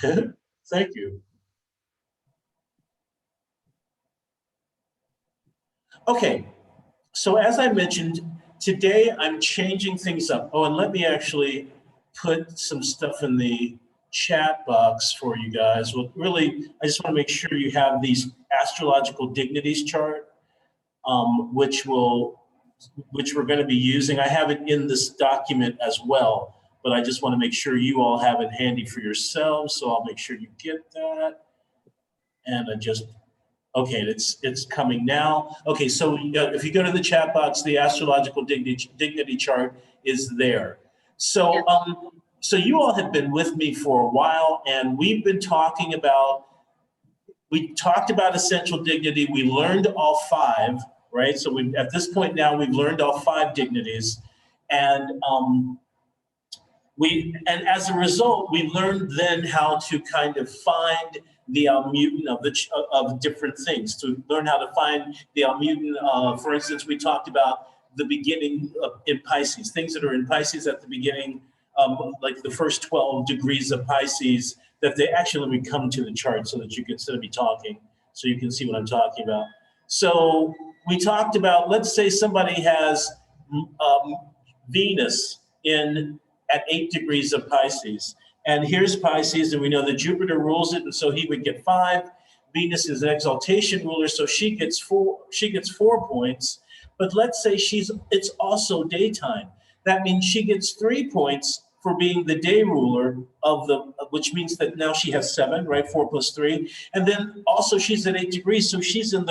Thank you. Okay, so as I mentioned, today I'm changing things up. Oh, and let me actually put some stuff in the chat box for you guys. Well, really, I just want to make sure you have these astrological dignities chart, which we're going to be using. I have it in this document as well, but I just want to make sure you all have it handy for yourselves. So I'll make sure you get that. And okay, it's coming now. Okay, so if you go to the chat box, the astrological dignity chart is there. So, so you all have been with me for a while, and we talked about essential dignity. We learned all five, right? So at this point now, we've learned all five dignities, and and as a result, we learned then how to kind of find the Almuten of different things, to learn how to find the Almuten. For instance, we talked about the beginning in Pisces, things that are in Pisces at the beginning, like the first 12 degrees of Pisces, that they actually would come to the chart so that you can, instead of me talking, so you can see what I'm talking about. So we talked about, let's say somebody has Venus at 8 degrees of Pisces. And here's Pisces, and we know that Jupiter rules it, and so he would get 5. Venus is an exaltation ruler, so she gets 4 points. But let's say it's also daytime. That means she gets 3 points for being the day ruler which means that now she has 7, right? 4 plus 3. And then also she's at 8 degrees, so she's in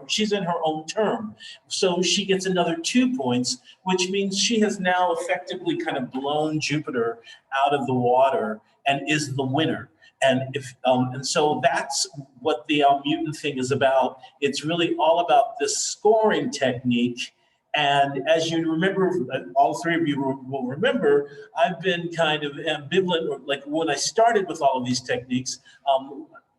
she's in her own term. So she gets another 2 points, which means she has now effectively kind of blown Jupiter out of the water and is the winner. And and so that's what the Almuten thing is about. It's really all about this scoring technique. And as you remember, all three of you will remember, I've been kind of ambivalent, like when I started with all of these techniques,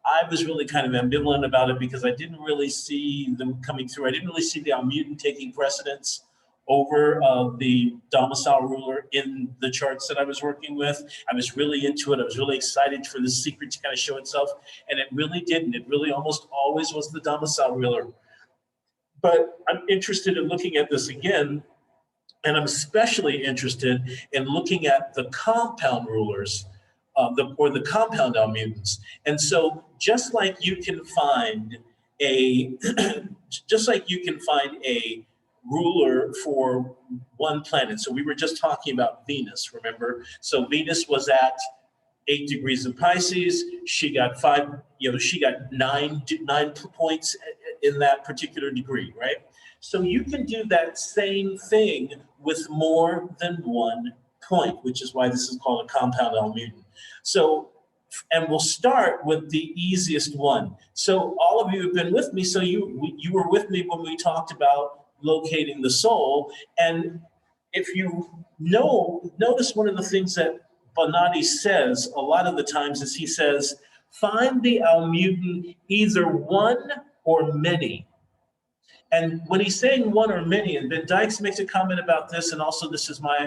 I was really kind of ambivalent about it because I didn't really see them coming through. I didn't really see the Almuten taking precedence over the domicile ruler in the charts that I was working with. I was really into it. I was really excited for the secret to kind of show itself, and it really didn't. It really almost always was the domicile ruler. But I'm interested in looking at this again, and I'm especially interested in looking at the compound rulers, or the compound Almutens. And so, just like you can find a ruler for one planet. So we were just talking about Venus, remember? So Venus was at 8 degrees of Pisces. She got 9 points in that particular degree, right? So you can do that same thing with more than 1 point, which is why this is called a compound Almuten. So, and we'll start with the easiest one. So all of you have been with me. So you were with me when we talked about locating the soul. And if you notice one of the things that Bonatti says a lot of the times is he says, find the Almuten either one or many. And when he's saying one or many, and Ben Dykes makes a comment about this, and also this is what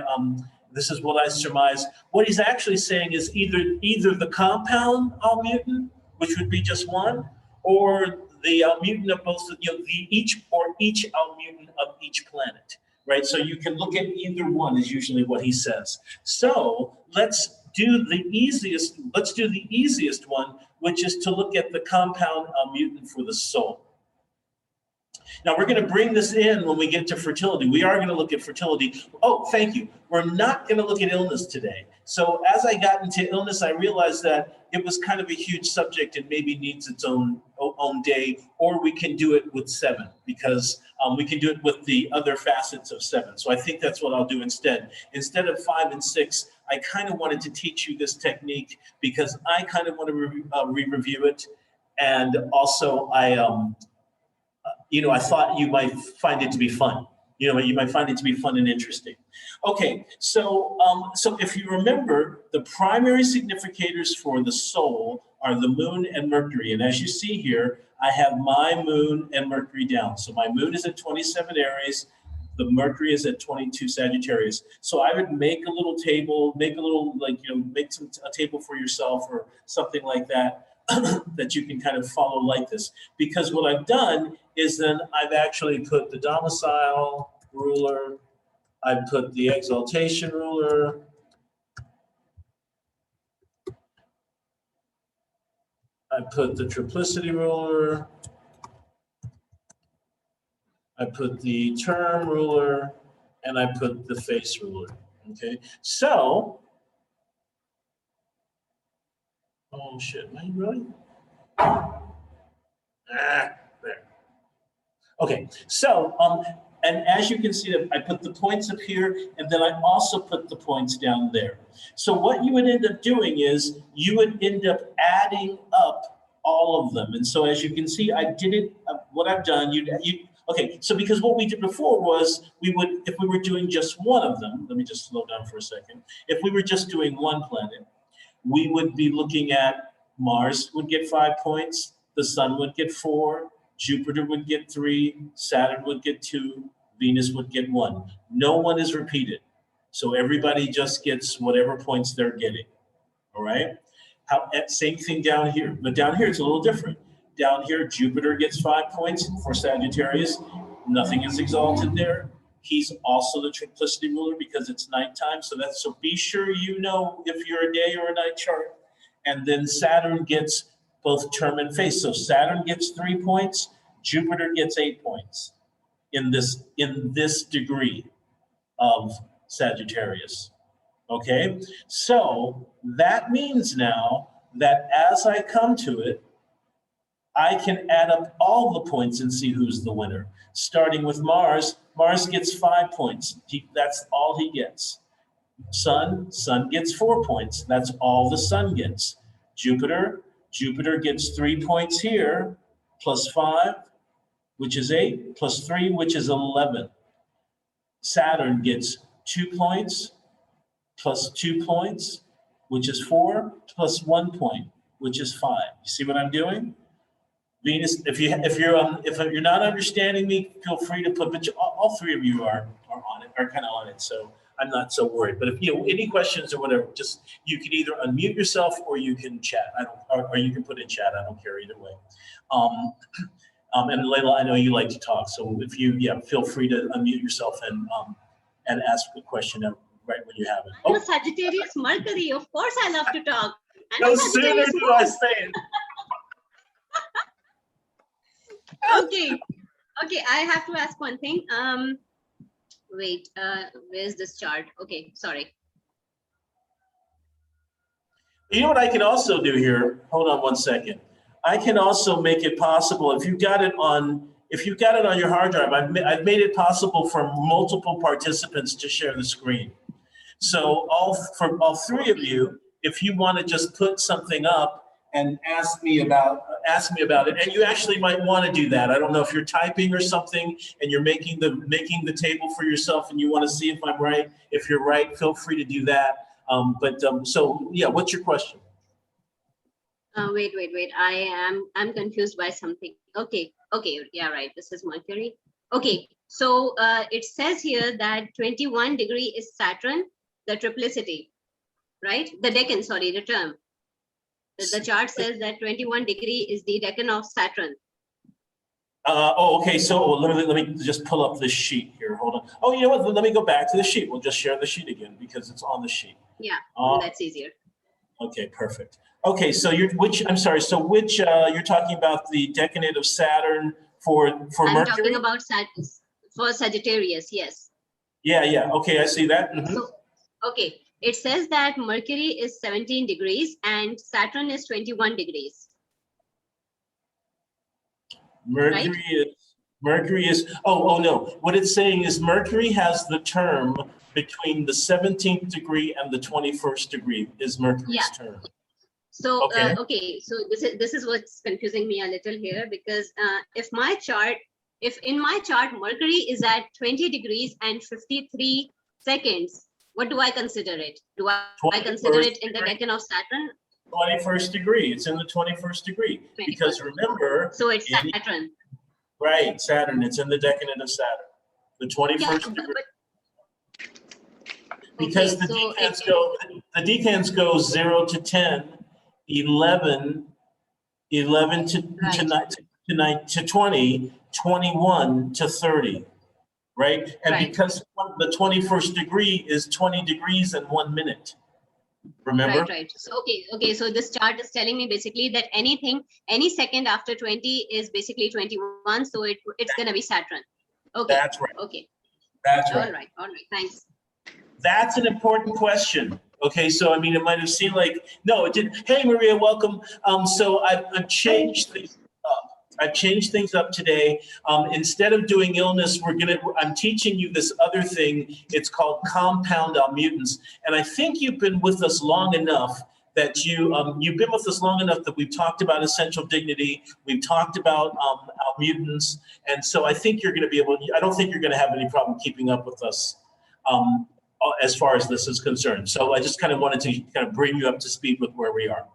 I surmise. What he's actually saying is either the compound Almuten, which would be just one, or the Almuten of both, each Almuten of each planet, right? So you can look at either one is usually what he says. So let's do the easiest one, which is to look at the compound Almuten for the soul. Now, we're going to bring this in when we get to fertility. We are going to look at fertility. Oh, thank you. We're not going to look at illness today. So as I got into illness, I realized that it was kind of a huge subject and maybe needs its own day, or we can do it with 7 because we can do it with the other facets of 7. So I think that's what I'll do instead. Instead of 5 and 6, I kind of wanted to teach you this technique because I kind of want to re-review it. And also I thought you might find it to be fun. You might find it to be fun and interesting. Okay, so if you remember, the primary significators for the soul are the moon and Mercury. And as you see here, I have my moon and Mercury down. So my moon is at 27 Aries. The Mercury is at 22 Sagittarius. So I would make a little table, make a little, like, make a table for yourself or something like that, that you can kind of follow like this. Because what I've done is then I've actually put the domicile ruler, I put the exaltation ruler, I put the triplicity ruler, I put the term ruler, and I put the face ruler, okay? So, oh shit, am I really? There. Okay, so, and as you can see, I put the points up here, and then I also put the points down there. So what you would end up doing is, you would end up adding up all of them. And so as you can see, I did it, what I've done, okay, so because what we did before was, if we were doing just one of them, let me just slow down for a second. If we were just doing one planet, we would be looking at Mars would get 5 points, the Sun would get 4, Jupiter would get 3, Saturn would get 2, Venus would get 1. No one is repeated. So everybody just gets whatever points they're getting, all right? Same thing down here, but down here it's a little different. Down here, Jupiter gets 5 points for Sagittarius. Nothing is exalted there. He's also the triplicity ruler because it's nighttime. So be sure you know if you're a day or a night chart. And then Saturn gets both term and face. So Saturn gets 3 points, Jupiter gets 8 points in this degree of Sagittarius. Okay? So that means now that as I come to it, I can add up all the points and see who's the winner. Starting with Mars, Mars gets 5 points. That's all he gets. Sun gets 4 points. That's all the Sun gets. Jupiter gets 3 points here, plus 5, which is 8, plus 3, which is 11. Saturn gets 2 points, plus 2 points, which is 4, plus 1 point, which is 5. You see what I'm doing? Venus, if you're not understanding me, feel free to put. But all three of you are on it, are kind of on it. So I'm not so worried. But if any questions or whatever, just you can either unmute yourself or you can chat. Or you can put in chat. I don't care either way. And Layla, I know you like to talk, so if you feel free to unmute yourself and ask a question right when you have it. I'm a Sagittarius Mercury. Of course, I love to talk. No sooner do I say it. Okay, I have to ask one thing. Wait, where's this chart? Okay, sorry. You know what I can also do here? Hold on one second. I can also make it possible if you've got it on your hard drive. I've made it possible for multiple participants to share the screen. So for all three of you, if you want to just put something up and ask me about it, and you actually might want to do that. I don't know if you're typing or something and you're making the table for yourself and you want to see if I'm right. If you're right, feel free to do that. So yeah, what's your question? Wait. I'm confused by something. Okay, yeah, right. This is Mercury. Okay, so it says here that 21 degree is Saturn, the triplicity, right? The decan, sorry, the term. The chart says that 21 degree is the decan of Saturn. Okay. So let me just pull up this sheet here. Hold on. Oh, you know what? Let me go back to the sheet. We'll just share the sheet again because it's on the sheet. Yeah, that's easier. Okay, perfect. Okay, so you're talking about the decanate of Saturn for Mercury? I'm talking about for Sagittarius, yes. Yeah. Okay, I see that. Mm-hmm. So, okay. It says that Mercury is 17 degrees and Saturn is 21 degrees. Mercury is, oh no. What it's saying is Mercury has the term between the 17th degree and the 21st degree is Mercury's term. So, okay. So this is what's confusing me a little here because if in my chart, Mercury is at 20 degrees and 53 seconds, what do I consider it? Do I consider it in the decan of Saturn? 21st degree. It's in the 21st degree. 21st. Because remember. So it's Saturn. Right, Saturn. It's in the decanate of Saturn. The 21st Yeah, degree. but Because okay, the so decans go 0 to 10, 11, 11 to, right, 9 to 20, 21 to 30, right? And right, because the 21st degree is 20 degrees and 1 minute, remember? right. So okay, so this chart is telling me basically that any second after 20 is basically 21, so it's gonna be Saturn. Okay, That's right. okay, That's right. all right, thanks. That's an important question. Okay, so I mean, it might have seemed like, no, it didn't. Hey, Maria, welcome. So I've changed things up. I've changed things up today. Instead of doing illness, I'm teaching you this other thing. It's called compound almutens. And I think you've been with us long enough that you've been with us long enough that we've talked about essential dignity. We've talked about almutens. And so I think you're going to be I don't think you're going to have any problem keeping up with us. As far as this is concerned. So I just kind of wanted to kind of bring you up to speed with where we are.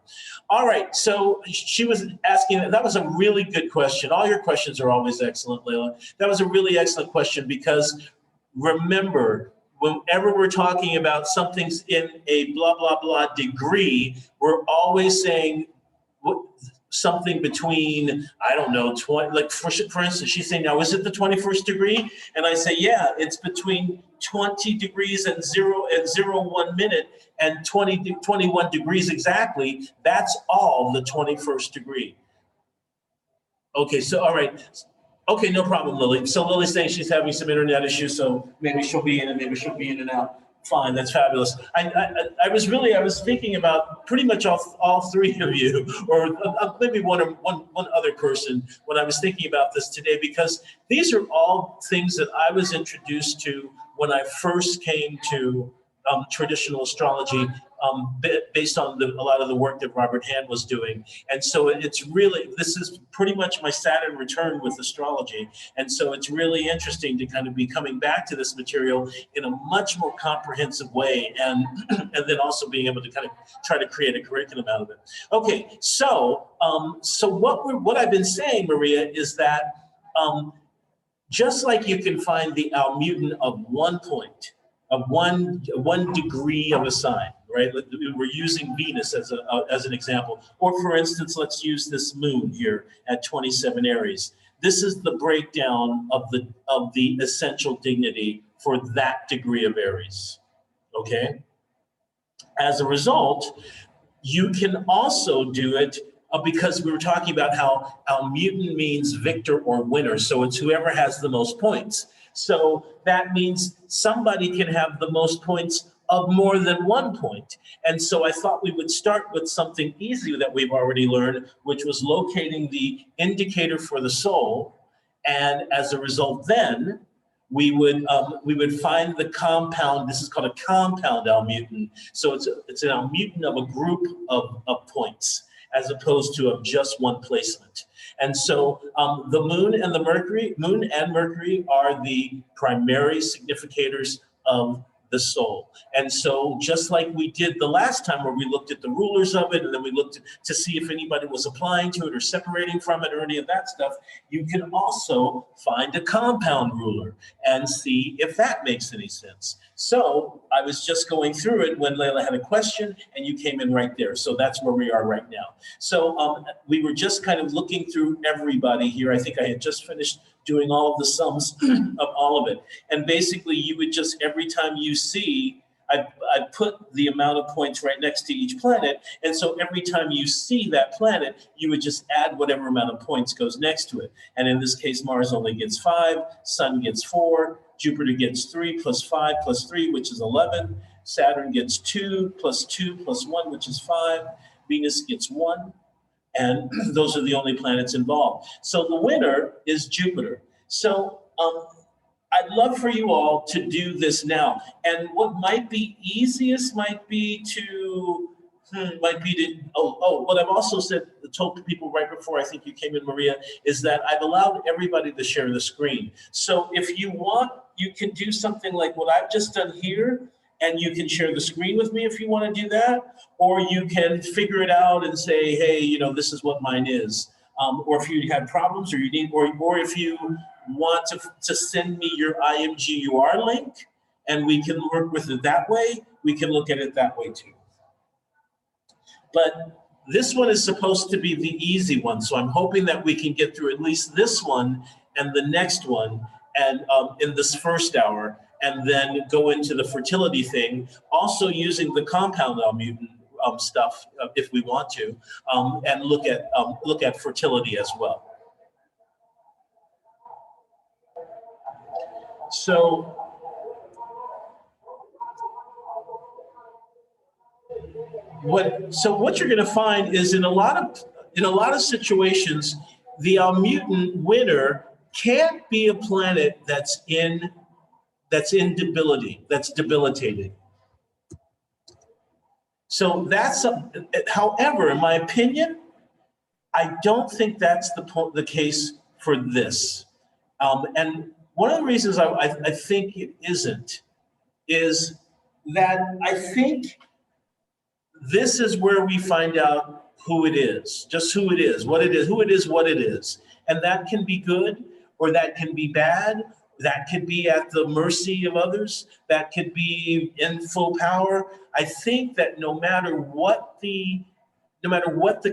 All right, so she was asking, that was a really good question. All your questions are always excellent, Layla. That was a really excellent question because remember, whenever we're talking about something's in a blah, blah, blah degree, we're always saying something between, I don't know, 20, like for instance, she's saying, now, is it the 21st degree? And I say, yeah, it's between 20 degrees and 1 minute and 21 degrees exactly. That's all the 21st degree. Okay, so, all right. Okay, no problem, Lily. So Lily's saying she's having some internet issues, so maybe she'll be in and maybe she'll be in and out. Fine, that's fabulous. I was thinking about pretty much all three of you, or maybe one other person when I was thinking about this today, because these are all things that I was introduced to when I first came to traditional astrology, based on a lot of the work that Robert Hand was doing. And so this is pretty much my Saturn return with astrology. And so it's really interesting to kind of be coming back to this material in a much more comprehensive way, and and then also being able to kind of try to create a curriculum out of it. Okay, so what I've been saying, Maria, is that just like you can find the almuten of 1 point, of one degree of a sign, right? We're using Venus as an example. Or for instance, let's use this moon here at 27 Aries. This is the breakdown of the essential dignity for that degree of Aries, okay? As a result, you can also do it because we were talking about how almuten means victor or winner. So it's whoever has the most points. So that means somebody can have the most points of more than 1 point. And so I thought we would start with something easy that we've already learned, which was locating the indicator for the soul. And as a result, then we would find the compound. This is called a compound almuten. So it's an almuten of a group of points, as opposed to of just one placement. And so the moon and Mercury are the primary significators of the soul. And so just like we did the last time where we looked at the rulers of it, and then we looked to see if anybody was applying to it or separating from it or any of that stuff, you can also find a compound ruler and see if that makes any sense. So I was just going through it when Layla had a question and you came in right there. So that's where we are right now. So we were just kind of looking through everybody here. I think I had just finished doing all of the sums of all of it. And basically you would just, every time you see, I put the amount of points right next to each planet. And so every time you see that planet, you would just add whatever amount of points goes next to it. And in this case, Mars only gets 5, Sun gets 4, Jupiter gets 3 plus 5 plus 3, which is 11. Saturn gets 2 plus 2 plus 1, which is 5. Venus gets 1. And those are the only planets involved. So the winner is Jupiter. So I'd love for you all to do this now. And what might be easiest might be what I've also told people right before I think you came in, Maria, is that I've allowed everybody to share the screen. So if you want, you can do something like what I've just done here, and you can share the screen with me if you want to do that, or you can figure it out and say, hey, this is what mine is. or if you had problems, or you need, or if you want to send me your IMGUR link, and we can work with it that way, we can look at it that way too. But this one is supposed to be the easy one, so I'm hoping that we can get through at least this one and the next one, and in this first hour, and then go into the fertility thing, also using the compound Almuten stuff if we want to, and look at fertility as well. So what you're going to find is in a lot of situations, the Almuten winner can't be a planet that's debilitated. So however, in my opinion, I don't think that's the case for this. And one of the reasons I think it isn't is that I think this is where we find out who it is, just who it is, what it is, who it is, what it is. And that can be good, or that can be bad. That could be at the mercy of others. That could be in full power. I think that no matter what the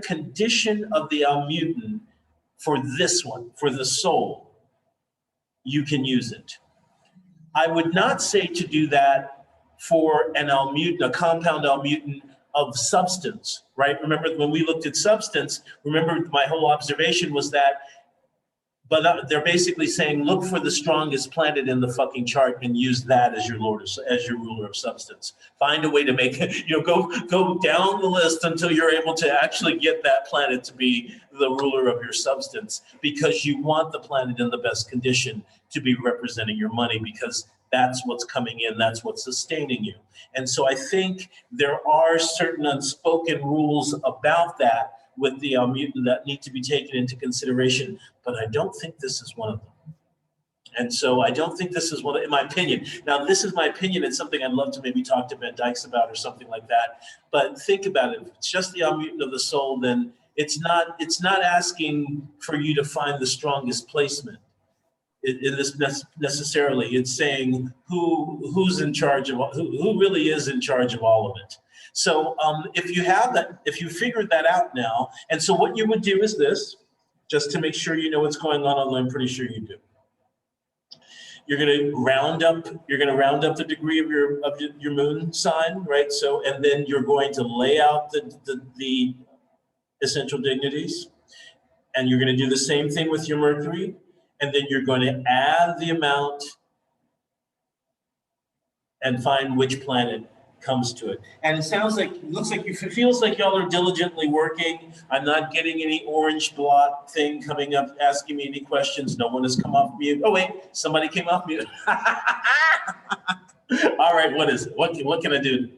condition of the Almuten for this one, for the soul, you can use it. I would not say to do that for an Almuten, a compound Almuten of substance, right? Remember when we looked at substance, remember my whole observation was that, but they're basically saying, look for the strongest planet in the fucking chart and use that as your ruler of substance. Find a way to make it, go down the list until you're able to actually get that planet to be the ruler of your substance, because you want the planet in the best condition to be representing your money, because that's what's coming in, that's what's sustaining you. And so I think there are certain unspoken rules about that with the Almuten that need to be taken into consideration, but I don't think this is one of them. And so I don't think this is one, in my opinion. Now, this is my opinion. It's something I'd love to maybe talk to Ben Dykes about or something like that. But think about it. If it's just the Almuten of the soul, then it's not asking for you to find the strongest placement in this necessarily. It's saying who's in charge of, who really is in charge of all of it. So if you have that, if you figured that out now, and so what you would do is this, just to make sure you know what's going on, although I'm pretty sure you do. You're going to round up the degree of your moon sign, right? So, and then you're going to lay out the essential dignities, and you're going to do the same thing with your Mercury, and then you're going to add the amount and find which planet comes to it. And it feels like y'all are diligently working. I'm not getting any orange blot thing coming up asking me any questions. No one has come off mute. Oh wait, somebody came off mute. All right, what is it? What can I do?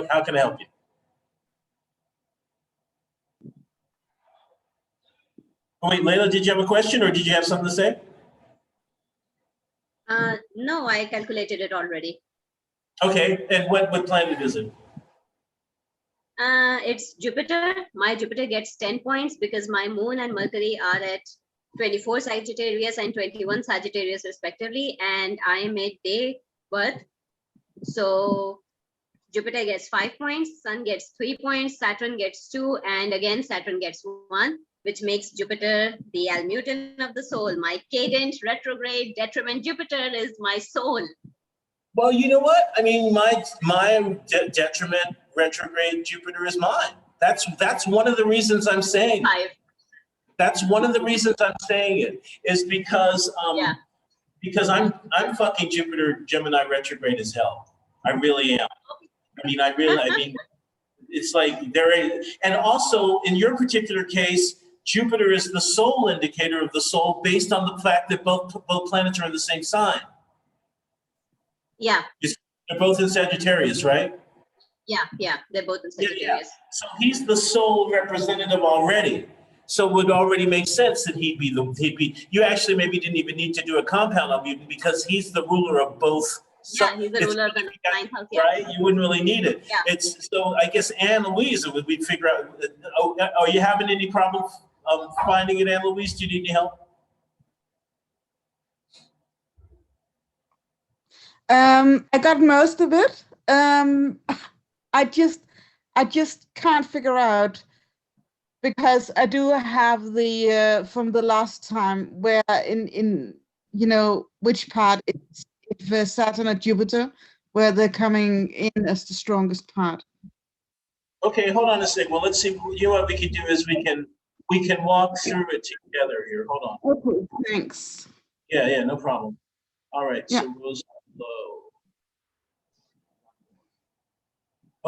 How can I help you? Oh wait, Layla, did you have a question or did you have something to say? No, I calculated it already. Okay, and what planet is it? It's Jupiter. My Jupiter gets 10 points because my moon and Mercury are at 24 Sagittarius and 21 Sagittarius respectively, and I am at day birth. So Jupiter gets 5 points, Sun gets 3 points, Saturn gets 2, and again Saturn gets 1, which makes Jupiter the Almuten of the soul. My cadent, retrograde, detriment Jupiter is my soul. Well, you know what? I mean, my detriment retrograde Jupiter is mine. That's one of the reasons I'm saying. That's one of the reasons I'm saying it is because because I'm fucking Jupiter Gemini retrograde as hell. I really am. I mean, it's like and also in your particular case, Jupiter is the sole indicator of the soul based on the fact that both planets are in the same sign. Yeah. They're both in Sagittarius, right? Yeah, they're both in Sagittarius. Yeah. So he's the sole representative already. So it would already make sense that he'd be. You actually maybe didn't even need to do a compound Almuten because he's the ruler of both. Yeah, he's the ruler of the ninth house. Yeah. Right? You wouldn't really need it. Yeah. So I guess Anne Louise, we'd figure out. Are you having any problems finding it, Anne Louise? Do you need any help? I got most of it. I just can't figure out, because I do have the from the last time where in which part it's if Saturn or Jupiter, where they're coming in as the strongest part. Okay, hold on a second. Well, let's see. You know what we can do is we can walk through it together here. Hold on. Okay, thanks. Yeah, no problem. All right, Yeah. so rose low.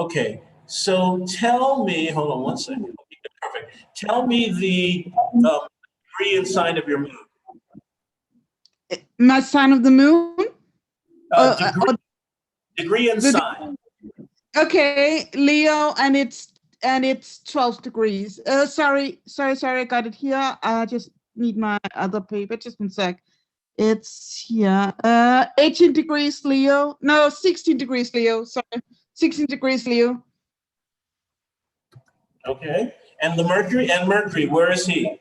Okay, so tell me, hold on one second. Okay, perfect. Tell me the degree and sign of your moon. My sign of the moon. Degree and sign. Okay, Leo, and it's 12 degrees. Sorry, I got it here. I just need my other paper. Just one sec. It's here. 18 degrees Leo. No, 16 degrees Leo. Sorry, 16 degrees Leo. Okay, and the Mercury, where is he?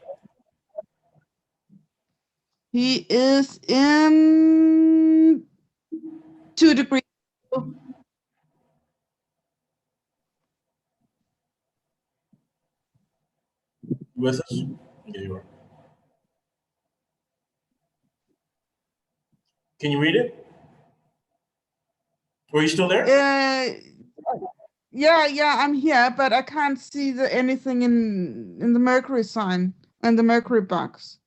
He is in 2 degrees. With us? Yeah, you are. Can you read it? Are you still there? Yeah, I'm here, but I can't see anything in the Mercury sign and the Mercury box.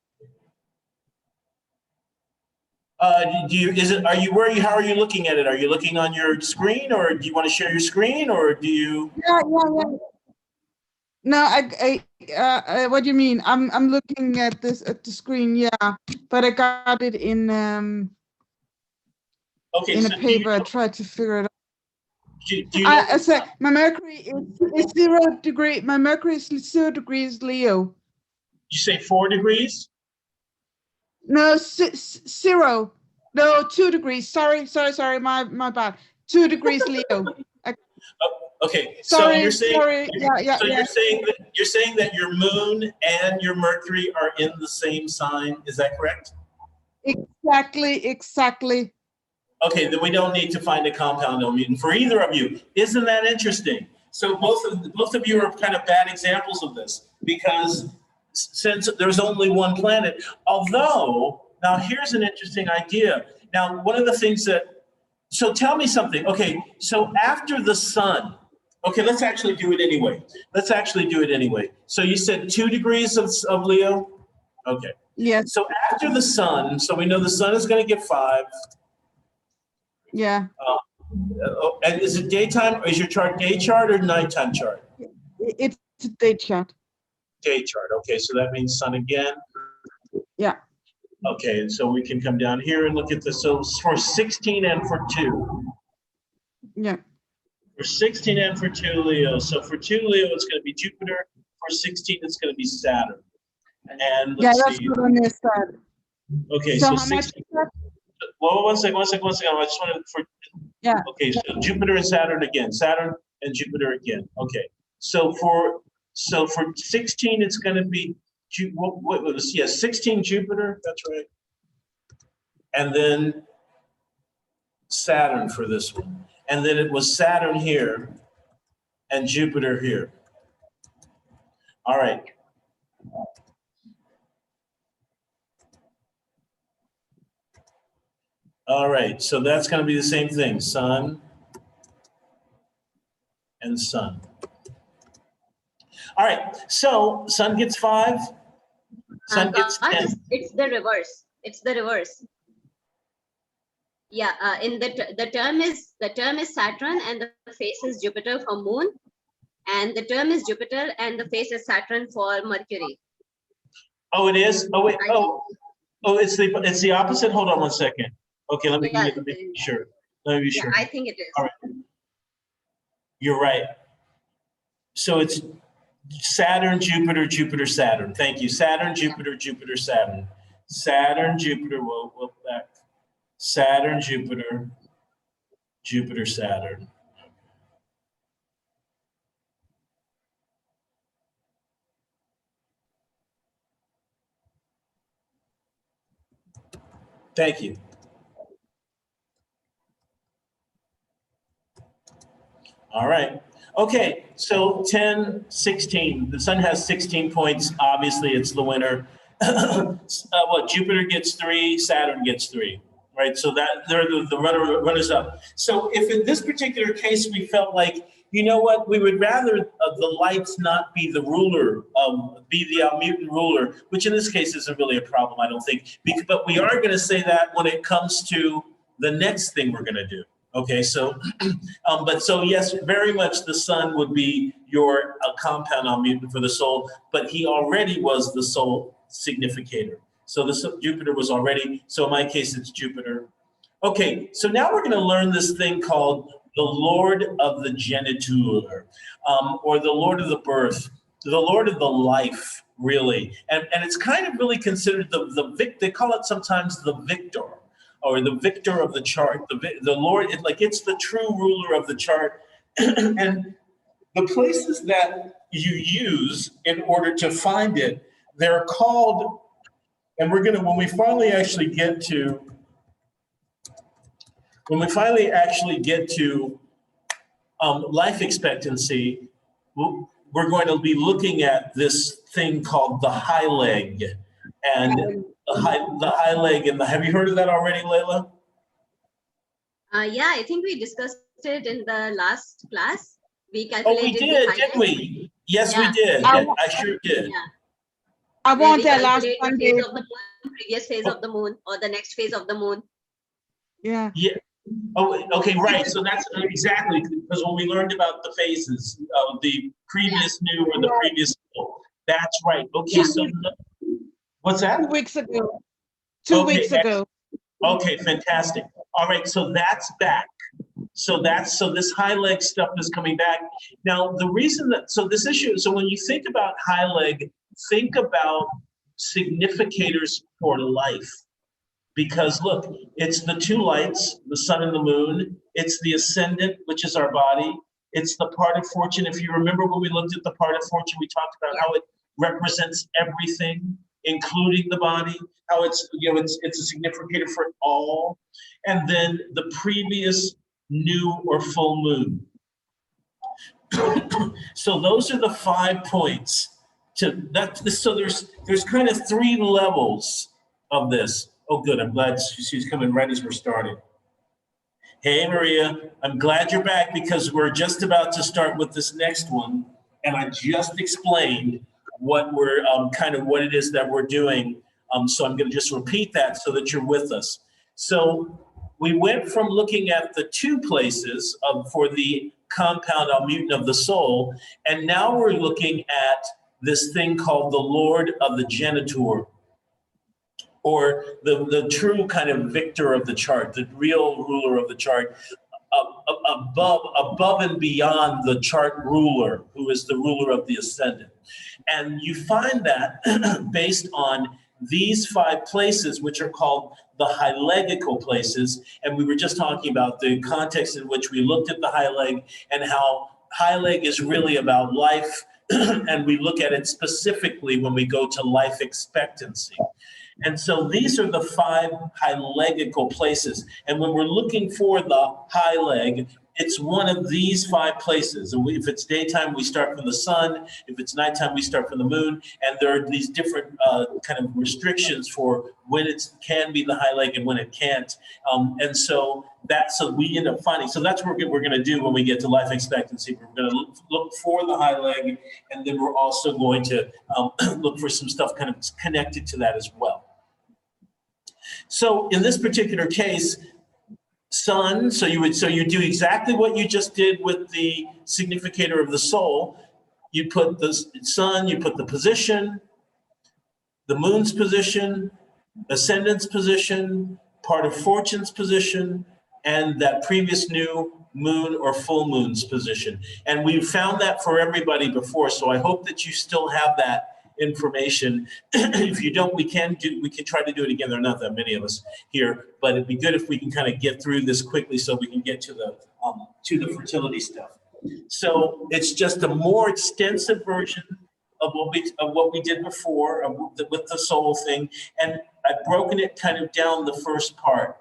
How are you looking at it? Are you looking on your screen, or do you want to share your screen, or do you? Yeah. No, what do you mean? I'm looking at the screen, yeah, but I got it in Okay, in so a paper. I tried to figure it out. do you know? I said my Mercury is 0 degree. My Mercury is 0 degrees Leo. You say 4 degrees? No, 0. No, 2 degrees. Sorry. My bad. 2 degrees Leo. Okay, Sorry, so you're saying sorry. Yeah. you're saying that your moon and your Mercury are in the same sign. Is that correct? Exactly. Okay, then we don't need to find a compound mutant for either of you. Isn't that interesting? So both of you are kind of bad examples of this, because since there's only one planet, although now here's an interesting idea. Now, one of the things so tell me something. Okay, so after the sun, okay, let's actually do it anyway. So you said 2 degrees of Leo? Okay. Yes. So after the sun, so we know the sun is going to get 5. Yeah. And is it daytime? Is your chart day chart or nighttime chart? It's a day chart. Day chart. Okay, so that means sun again. Yeah. Okay, and so we can come down here and look at this. So for 16 and for 2. Yeah. For 16 and for 2 Leo. So for 2 Leo, it's going to be Jupiter. For 16, it's going to be Saturn. And let's that's see. what I missed that. Okay, So so how much 16. Well, one second. I just wanted for. Yeah. Okay, so Jupiter and Saturn again. Saturn and Jupiter again. Okay. So for 16, it's going to be 16 Jupiter. That's right. And then Saturn for this one. And then it was Saturn here and Jupiter here. All right. All right, so that's going to be the same thing, sun and sun. All right, so sun gets 5, sun gets 10. It's the reverse. Yeah, in the term is Saturn and the face is Jupiter for Moon, and the term is Jupiter and the face is Saturn for Mercury. Oh, it is? Oh, wait. Oh, it's the opposite? Hold on one second. Okay, let me be sure. Let me be sure. I think it is. All right. You're right. So it's Saturn, Jupiter, Jupiter, Saturn. Thank you. Saturn, Jupiter, Jupiter, Saturn. Saturn, Jupiter, well, back. Saturn, Jupiter, Jupiter, Saturn. Thank you. All right. Okay, so 10, 16. The sun has 16 points. Obviously, it's the winner. What, Jupiter gets 3, Saturn gets 3, right? So that they're the runners up. So if in this particular case we felt like, you know what, we would rather the lights not be the ruler, be the Almuten ruler, which in this case isn't really a problem, I don't think. But we are going to say that when it comes to the next thing we're going to do. Okay, so, but so yes, very much the sun would be your compound Almuten for the soul, but he already was the soul significator. So the Jupiter was already, so in my case, it's Jupiter. Okay, so now we're going to learn this thing called the Lord of the Geniture, or the Lord of the birth, the Lord of the life, really. And it's kind of really considered they call it sometimes the victor, or the victor of the chart, the Lord, it's the true ruler of the chart. And the places that you use in order to find it, they're called, and we're gonna, when we finally actually get to life expectancy, we're going to be looking at this thing called the high leg. And the high leg, and have you heard of that already, Layla? Yeah, I think we discussed it in the last class. We Oh, calculated we did, the didn't we? Yes, Yeah. we did. I sure did. Yeah. I Where want we that last calculate the Sunday. phase of the moon, previous phase of the moon, or the next phase of the moon. Yeah. Yeah. Oh, okay, right. So that's exactly, because when we learned about the phases of the previous new or the previous old, that's right. Okay, Yeah. so what's that? 2 weeks ago. 2 Okay, weeks ago. Okay, fantastic. All right, so that's back. So this high leg stuff is coming back. Now, the reason that, so this issue, so when you think about high leg, think about significators for life. Because look, it's the two lights, the sun and the moon. It's the ascendant, which is our body. It's the part of fortune. If you remember when we looked at the part of fortune, we talked about how it represents everything, including the body, how it's, it's a significator for all. And then the previous new or full moon. So those are the 5 points to that. So there's kind of 3 levels of this. Oh, good. I'm glad she's coming right as we're starting. Hey, Maria, I'm glad you're back because we're just about to start with this next one. And I just explained what we're kind of what it is that we're doing. So I'm going to just repeat that so that you're with us. So we went from looking at the 2 places for the compound Almuten of the soul, and now we're looking at this thing called the Lord of the Geniture, or the true kind of victor of the chart, the real ruler of the chart, above and beyond the chart ruler, who is the ruler of the ascendant. And you find that based on these 5 places, which are called the hylegical places. And we were just talking about the context in which we looked at the high leg and how high leg is really about life. And we look at it specifically when we go to life expectancy. And so these are the 5 hylegical places. And when we're looking for the high leg, it's one of these 5 places. And if it's daytime, we start from the sun. If it's nighttime, we start from the moon. And there are these different kind of restrictions for when it can be the high leg and when it can't. And so we end up finding. So that's what we're going to do when we get to life expectancy. We're going to look for the high leg, and then we're also going to look for some stuff kind of connected to that as well. So in this particular case, sun, so you do exactly what you just did with the significator of the soul. You put the sun, you put the position, the moon's position, ascendant's position, part of fortune's position, and that previous new moon or full moon's position. And we've found that for everybody before, so I hope that you still have that information. If you don't, we can try to do it again. There are not that many of us here, but it'd be good if we can kind of get through this quickly so we can get to the fertility stuff. So it's just a more extensive version what we did before with the soul thing, and I've broken it kind of down the first part.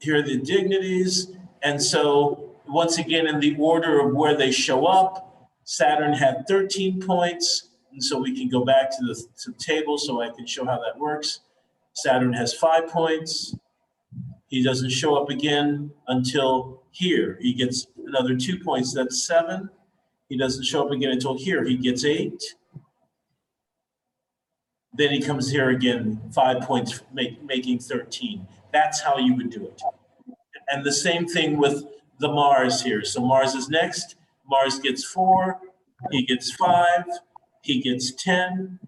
Here are the dignities, and so once again in the order of where they show up, Saturn had 13 points, and so we can go back to the table so I can show how that works. Saturn has 5 points. He doesn't show up again until here. He gets another 2 points, that's 7. He doesn't show up again until here. He gets 8. Then he comes here again, 5 points, making 13. That's how you would do it. And the same thing with the Mars here. So Mars is next. Mars gets 4. He gets 5. He gets 10.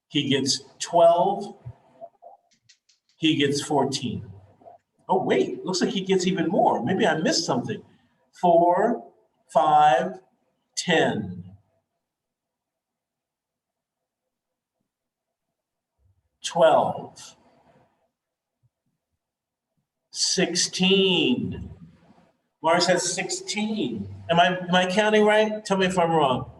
He gets 12. He gets 14. Oh, wait, looks like he gets even more. Maybe I missed something. 4, 5, 10. 12. 16. Mars has 16. Am I counting right? Tell me if I'm wrong.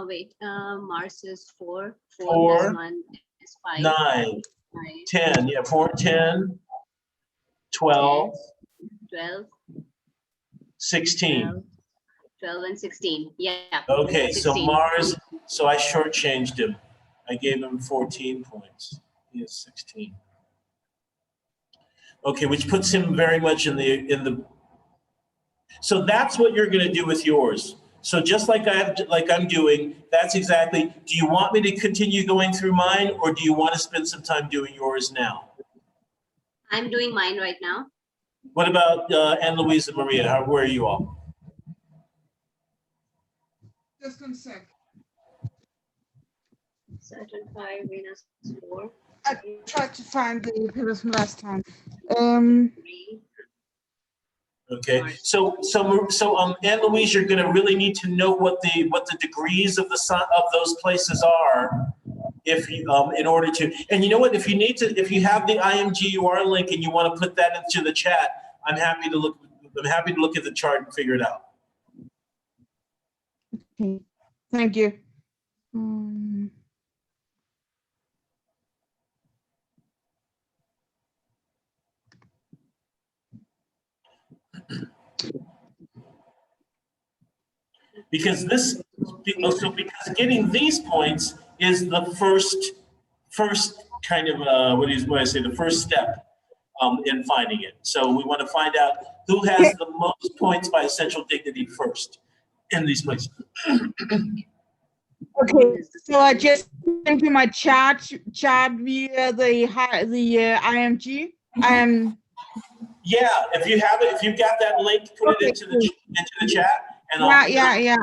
Wait, Mars is 4. 4 plus 1 is 5. 9. 10. Yeah, 4, 10. 12. 12. 16. 12 and 16. Yeah. Okay, 16. so Mars, so I shortchanged him. I gave him 14 points. He has 16. Okay, which puts him very much in the. So that's what you're going to do with yours. So just like I'm doing, that's exactly. Do you want me to continue going through mine, or do you want to spend some time doing yours now? I'm doing mine right now. What about Anne Louise and Maria? Where are you all? Just 1 sec. Saturn 5, Venus 4. I tried to find the papers from last time. 3. Okay, so Anne Louise, you're going to really need to know what the degrees of the sun of those places are, if you in order to. And you know what? If you have the IMGUR link and you want to put that into the chat, I'm happy to look at the chart and figure it out. Okay, thank you. Because because getting these points is the first kind of the first step in finding it. So we want to find out who has the most points by essential dignity first in these places. Okay, so I just sent you my chart via the IMG. Yeah, if you have it, if you've got that link, put it into the chat. And Yeah,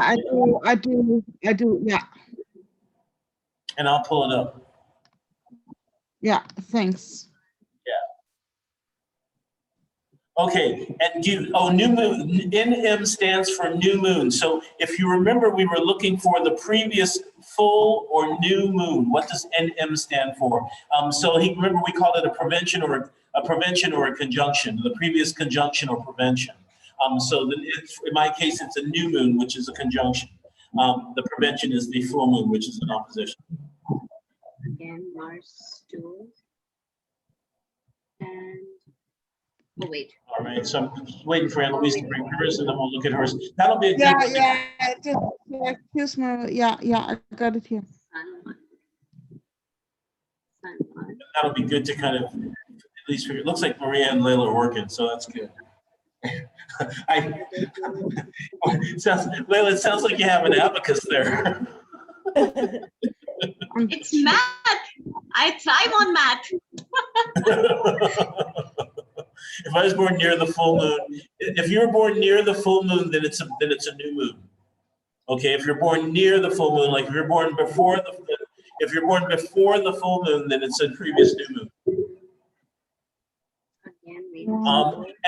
I do, yeah. And I'll pull it up. Yeah, thanks. Yeah. Okay, and new moon, NM stands for new moon. So if you remember, we were looking for the previous full or new moon. What does NM stand for? So remember we called it a prevention or a conjunction, the previous conjunction or prevention. So then in my case, it's a new moon, which is a conjunction. The prevention is the full moon, which is an opposition. Again, Mars 2. And, oh, wait. All right, so I'm waiting for Anne Louise to bring hers, and then we'll look at hers. That'll be a good. Excuse me. I got it here. Sun 1. That'll be good to kind of, at least figure. It looks like Maria and Layla are working, so that's good. Layla, it sounds like you have an abacus there. It's math. I thrive on math. If I was born near the full moon, if you were born near the full moon, then it's a new moon. Okay, if you're born near the full moon, like if you're born before the full moon, then it's a previous new moon.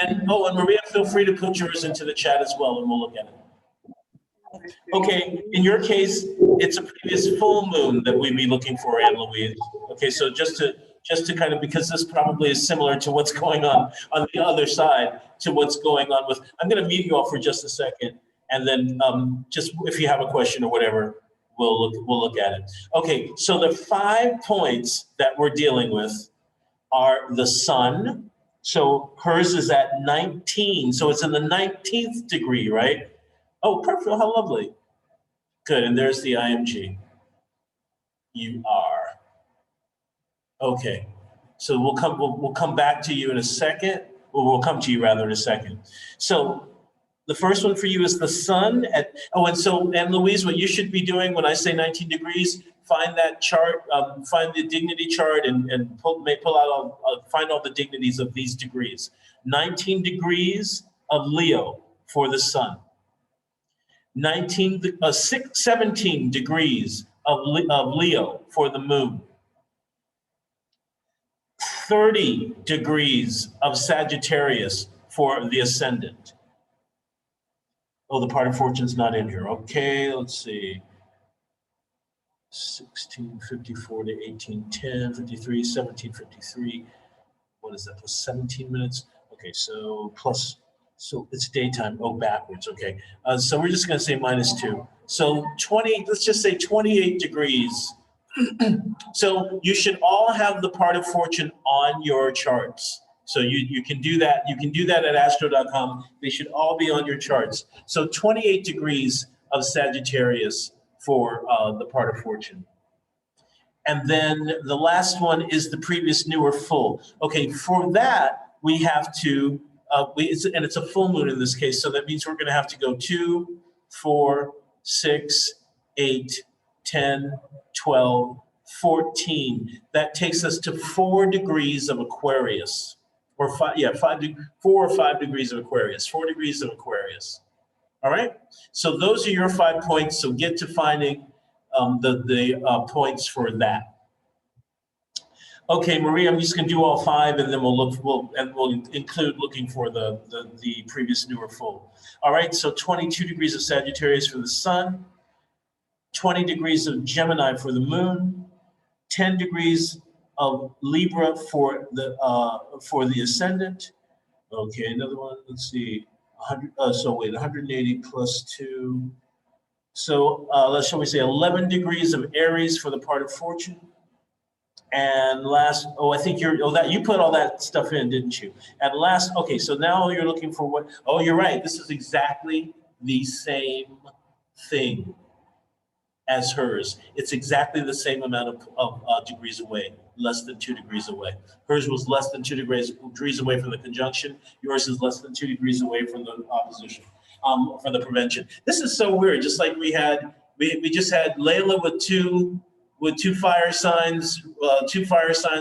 And Maria, feel free to put yours into the chat as well, and we'll look at it. Okay, in your case, it's a previous full moon that we'd be looking for, Anne Louise. Okay, so just to kind of, because this probably is similar to what's going on the other side, to what's going on with, I'm going to mute you all for just a second. And then just if you have a question or whatever, we'll look at it. Okay, so the 5 points that we're dealing with are the sun. So hers is at 19, so it's in the 19th degree, right? Oh, perfect, how lovely. Good, and there's the IMG. You are. Okay, so we'll come back to you in a second, or we'll come to you rather in a second. So the first one for you is the sun at, and Louise, what you should be doing when I say 19 degrees, find that chart, find the dignity chart and find all the dignities of these degrees. 19 degrees of Leo for the sun. 17 degrees of Leo for the moon. 30 degrees of Sagittarius for the ascendant. Oh, the part of fortune's not in here. Okay, let's see. 16:54 to 18:10, 53, 17:53. What is that? Plus 17 minutes. Okay, so it's daytime. Oh, backwards. Okay, so we're just going to say -2. So 20. Let's just say 28 degrees. So you should all have the part of fortune on your charts. So you can do that. You can do that at astro.com. They should all be on your charts. So 28 degrees of Sagittarius for the part of fortune. And then the last one is the previous new or full. Okay, for that, we have to, and it's a full moon in this case, so that means we're going to have to go 2, 4, 6, 8, 10, 12, 14. That takes us to 4 degrees of Aquarius. Or 4 or 5 degrees of Aquarius, 4 degrees of Aquarius. All right, so those are your 5 points. So get to finding the points for that. Okay, Marie, I'm just going to do all 5, and then we'll include looking for the previous new or full. All right, so 22 degrees of Sagittarius for the sun, 20 degrees of Gemini for the moon, 10 degrees of Libra for the ascendant. Okay, another one. Let's see. 180 plus 2. So shall we say 11 degrees of Aries for the part of fortune. And last, I think you put all that stuff in, didn't you? And last, okay, so now you're looking for what? Oh, you're right. This is exactly the same thing as hers. It's exactly the same amount of degrees away, less than 2 degrees away. Hers was less than 2 degrees away from the conjunction. Yours is less than 2 degrees away from the opposition, from the prevention. This is so weird. Just like we just had Layla with two fire signs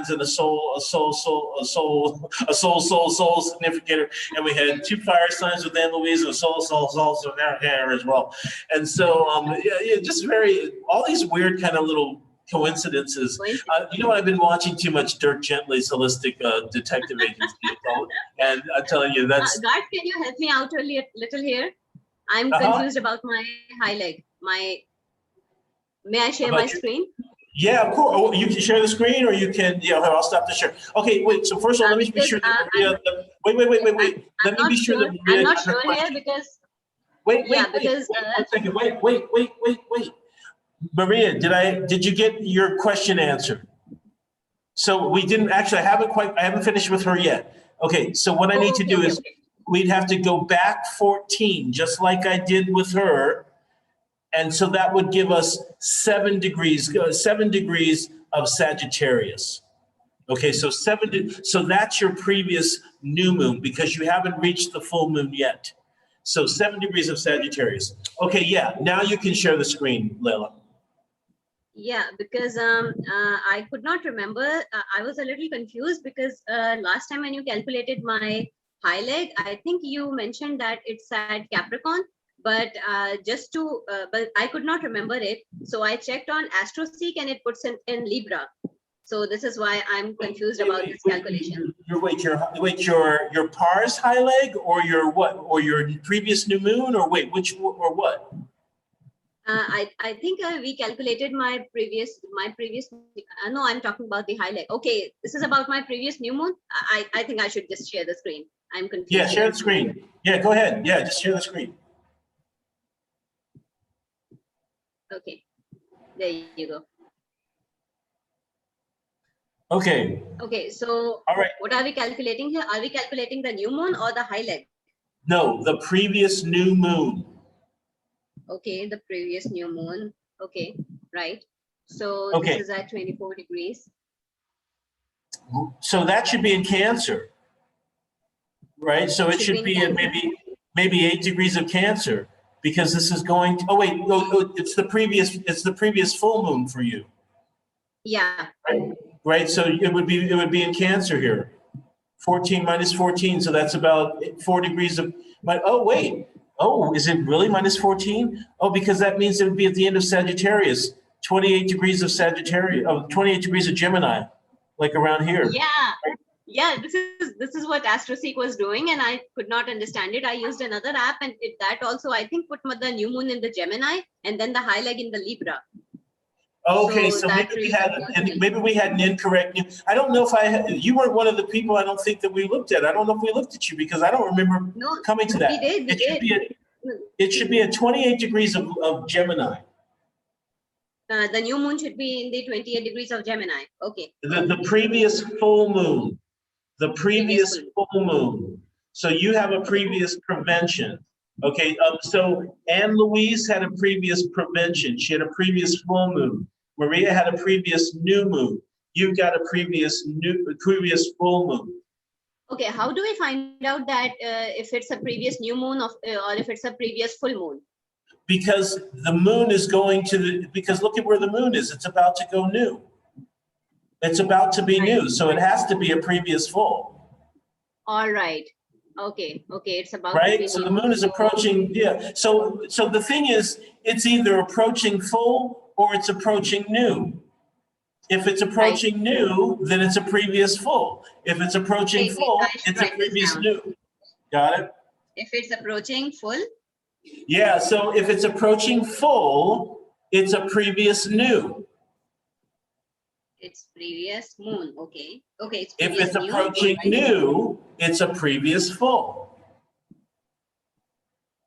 and a soul significator, and we had 2 fire signs with Anne Louise and a soul significator as well. And so just all these weird kind of little coincidences. You know, I've been watching too much Dirk Gently's Holistic Detective Agency, and I'm telling you that's. Garth, can you help me out a little here? I'm confused about my high leg. May I share my screen? Yeah, of course. Oh, you can share the screen, or you can. Yeah, I'll stop the share. Okay, wait. So first of all, let me be sure. Wait. Let me be sure that I'm not sure here because. Wait. One second. Wait. Maria, did you get your question answered? So we didn't actually. I haven't finished with her yet. Okay. So what I need to do is we'd have to go back 14, just like I did with her. And so that would give us 7 degrees of Sagittarius. Okay, so so that's your previous new moon because you haven't reached the full moon yet. So 7 degrees of Sagittarius. Okay, yeah, now you can share the screen, Leila. Yeah, because I could not remember. I was a little confused because last time when you calculated my high leg, I think you mentioned that it's at Capricorn. But but I could not remember it. So I checked on AstroSeek and it puts in Libra. So this is why I'm confused about this calculation. Your Pars high leg or your what? Or your previous new moon or what? I think we calculated my previous. No, I'm talking about the high leg. Okay, this is about my previous new moon. I think I should just share the screen. I'm confused. Yeah, share the screen. Yeah, go ahead. Yeah, just share the screen. Okay, there you go. Okay, Okay, so all right. what are we calculating here? Are we calculating the new moon or the high leg? No, the previous new moon. Okay, the previous new moon. Okay, right. So this Okay, is at 24 degrees. so that should be in Cancer, right? So it should in be at Cancer. maybe 8 degrees of Cancer, because this is going to, oh wait, no, it's the previous full moon for you, Yeah, right? So it would be in Cancer here. 14 minus 14, so that's about 4 degrees of, oh wait, oh, is it really minus 14? Oh, because that means it would be at the end of Sagittarius, 28 degrees of Sagittarius, 28 degrees of Gemini, like around here. yeah, yeah. This is what AstroSeek was doing, and I could not understand it. I used another app, and that also I think put the new moon in the Gemini, and then the high leg in the Libra. Okay, So so that maybe really we had an incorrect. I don't know if you weren't one of the people. I don't think that we looked at. I don't know if we looked at you, because I don't remember coming to that. We did. It should be at 28 degrees of Gemini. The new moon should be in the 28 degrees of Gemini. Okay. The previous full moon. The previous full moon. So you have a previous prevention. Okay, so Anne Louise had a previous prevention. She had a previous full moon. Maria had a previous new moon. You've got a previous full moon. Okay, how do we find out that if it's a previous new moon or if it's a previous full moon? Because the moon is going to because look at where the moon is. It's about to go new. It's about to be new, so it has to be a previous full. All right. Okay. It's about right. To be so new. the moon is approaching. Yeah. So the thing is, it's either approaching full or it's approaching new. If it's approaching new, then it's a previous full. If it's approaching full, it's a previous new. Got it? If it's approaching full? Yeah, so if it's approaching full, it's a previous new. It's previous moon. Okay. If it's approaching new, it's a previous full.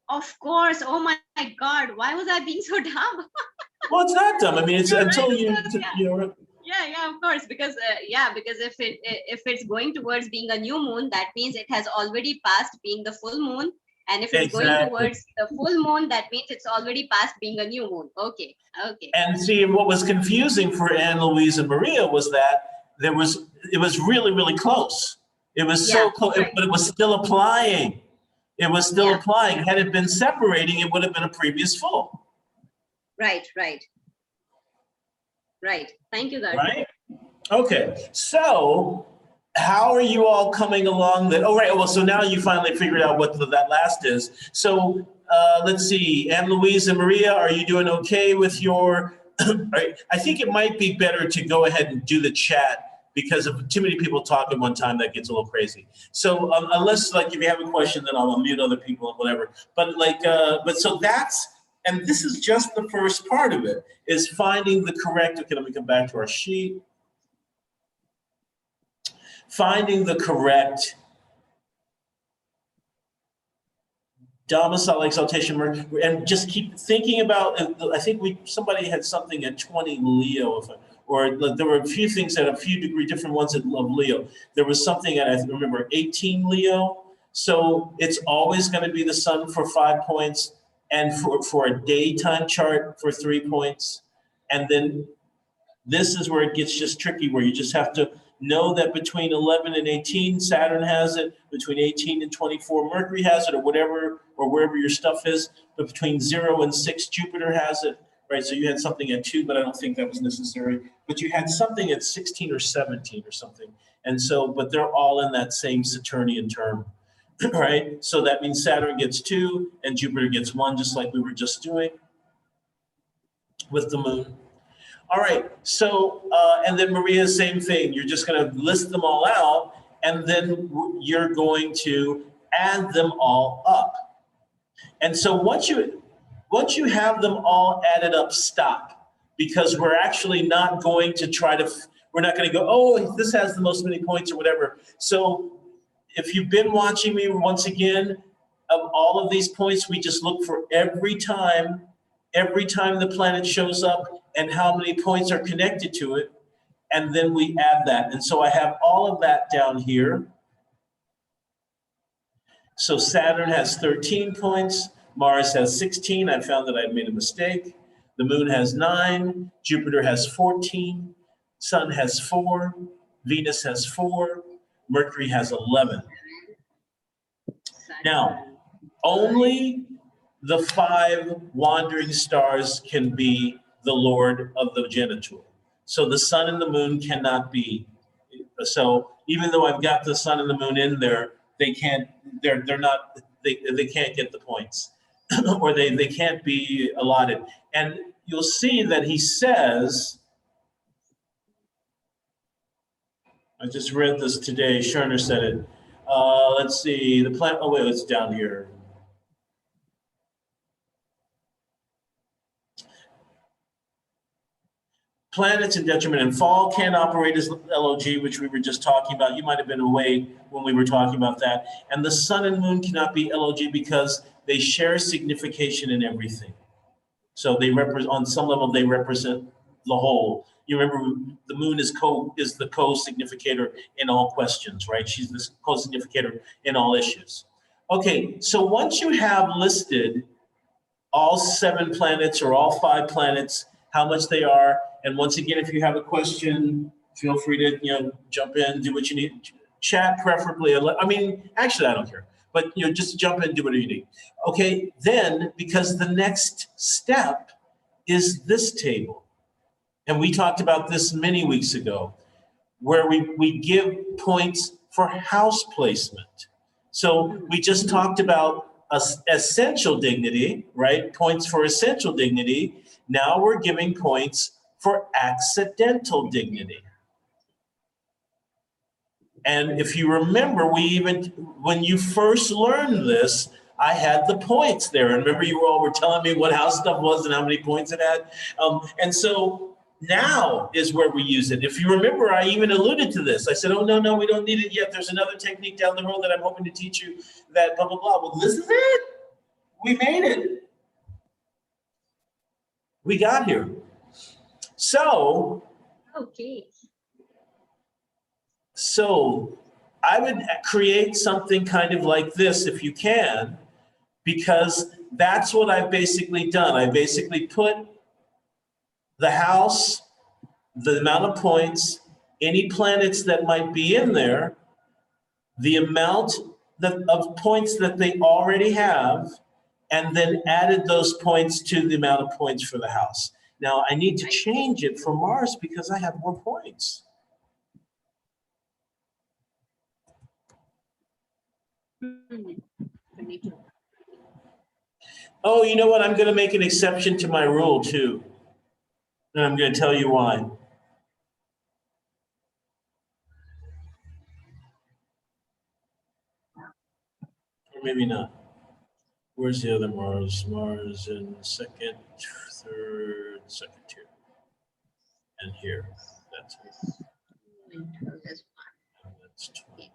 Of course. Oh my God. Why was I being so dumb? Well, it's not dumb. I mean, it's until right, Yeah, of course. Because if it's going towards being a new moon, that means it has already passed being the full moon. And if it's going towards the full moon, that means it's already past being a new moon. Okay. And see, what was confusing for Anne Louise and Maria was that it was really, really close. It was so close, right. But it was still applying. It was still applying. Had it been separating, it would have been a previous full. Right. Thank you, guys. Right? Okay. So how are you all coming along that? Oh, right. Well, so now you finally figured out what that last is. So let's see. Anne Louise and Maria, are you doing okay with your? I think it might be better to go ahead and do the chat, because if too many people talk at one time, that gets a little crazy. So unless if you have a question, then I'll unmute other people and whatever. But so that's. And this is just the first part of it, is finding the correct, okay, let me come back to our sheet. Finding the correct domicile, exaltation, and just keep thinking about, I think somebody had something at 20 Leo, or there were a few things at a few different ones that love Leo. There was something at, I remember, 18 Leo. So it's always going to be the sun for 5 points, and for a daytime chart for 3 points. And then this is where it gets just tricky, where you just have to know that between 11 and 18, Saturn has it. Between 18 and 24, Mercury has it, or whatever, or wherever your stuff is. But between 0 and 6, Jupiter has it, right? So you had something at 2, but I don't think that was necessary. But you had something at 16 or 17 or something. And so, but they're all in that same Saturnian term. Right? So that means Saturn gets 2 and Jupiter gets 1, just like we were just doing with the moon. All right, so, and then Maria, same thing. You're just going to list them all out, and then you're going to add them all up. And so once you have them all added up, stop, because we're actually not going to we're not going to go, oh, this has the most many points or whatever. So if you've been watching me, once again, of all of these points, we just look for every time every time the planet shows up and how many points are connected to it, and then we add that. And so I have all of that down here. So Saturn has 13 points, Mars has 16. I found that I'd made a mistake. The moon has 9, Jupiter has 14, Sun has 4, Venus has 4, Mercury has 11. Now, only the 5 wandering stars can be the Lord of the genital. So the sun and the moon cannot be. So even though I've got the sun and the moon in there, they can't get the points or they can't be allotted. And you'll see that he says, I just read this today, Scherner said it. Let's see, the planet, oh wait, it's down here. Planets in detriment and fall can operate as LOG, which we were just talking about. You might have been away when we were talking about that. And the sun and moon cannot be LOG because they share signification in everything. So they represent, on some level, they represent the whole. You remember the moon is the co-significator in all questions, right? She's the co-significator in all issues. Okay, so once you have listed all 7 planets or all 5 planets, how much they are, and once again, if you have a question, feel free to jump in, do what you need, chat preferably. I mean, actually, I don't care, but just jump in, do whatever you need. Okay, then because the next step is this table. And we talked about this many weeks ago, where we give points for house placement. So we just talked about essential dignity, right? Points for essential dignity. Now we're giving points for accidental dignity. And if you remember, when you first learned this, I had the points there. And remember, you all were telling me what house stuff was and how many points it had. And so now is where we use it. If you remember, I even alluded to this. I said, oh, no, we don't need it yet. There's another technique down the road that I'm hoping to teach you that blah, blah, blah. Well, this is it. We made it. We got here. So, okay. So I would create something kind of like this if you can, because that's what I've basically done. I basically put the house, the amount of points, any planets that might be in there, the amount of points that they already have, and then added those points to the amount of points for the house. Now I need to change it for Mars because I have more points. Oh, you know what? I'm going to make an exception to my rule too. And I'm going to tell you why. Or maybe not. Where's the other Mars? Mars in second, third, second tier. And here. That's it. That's 20.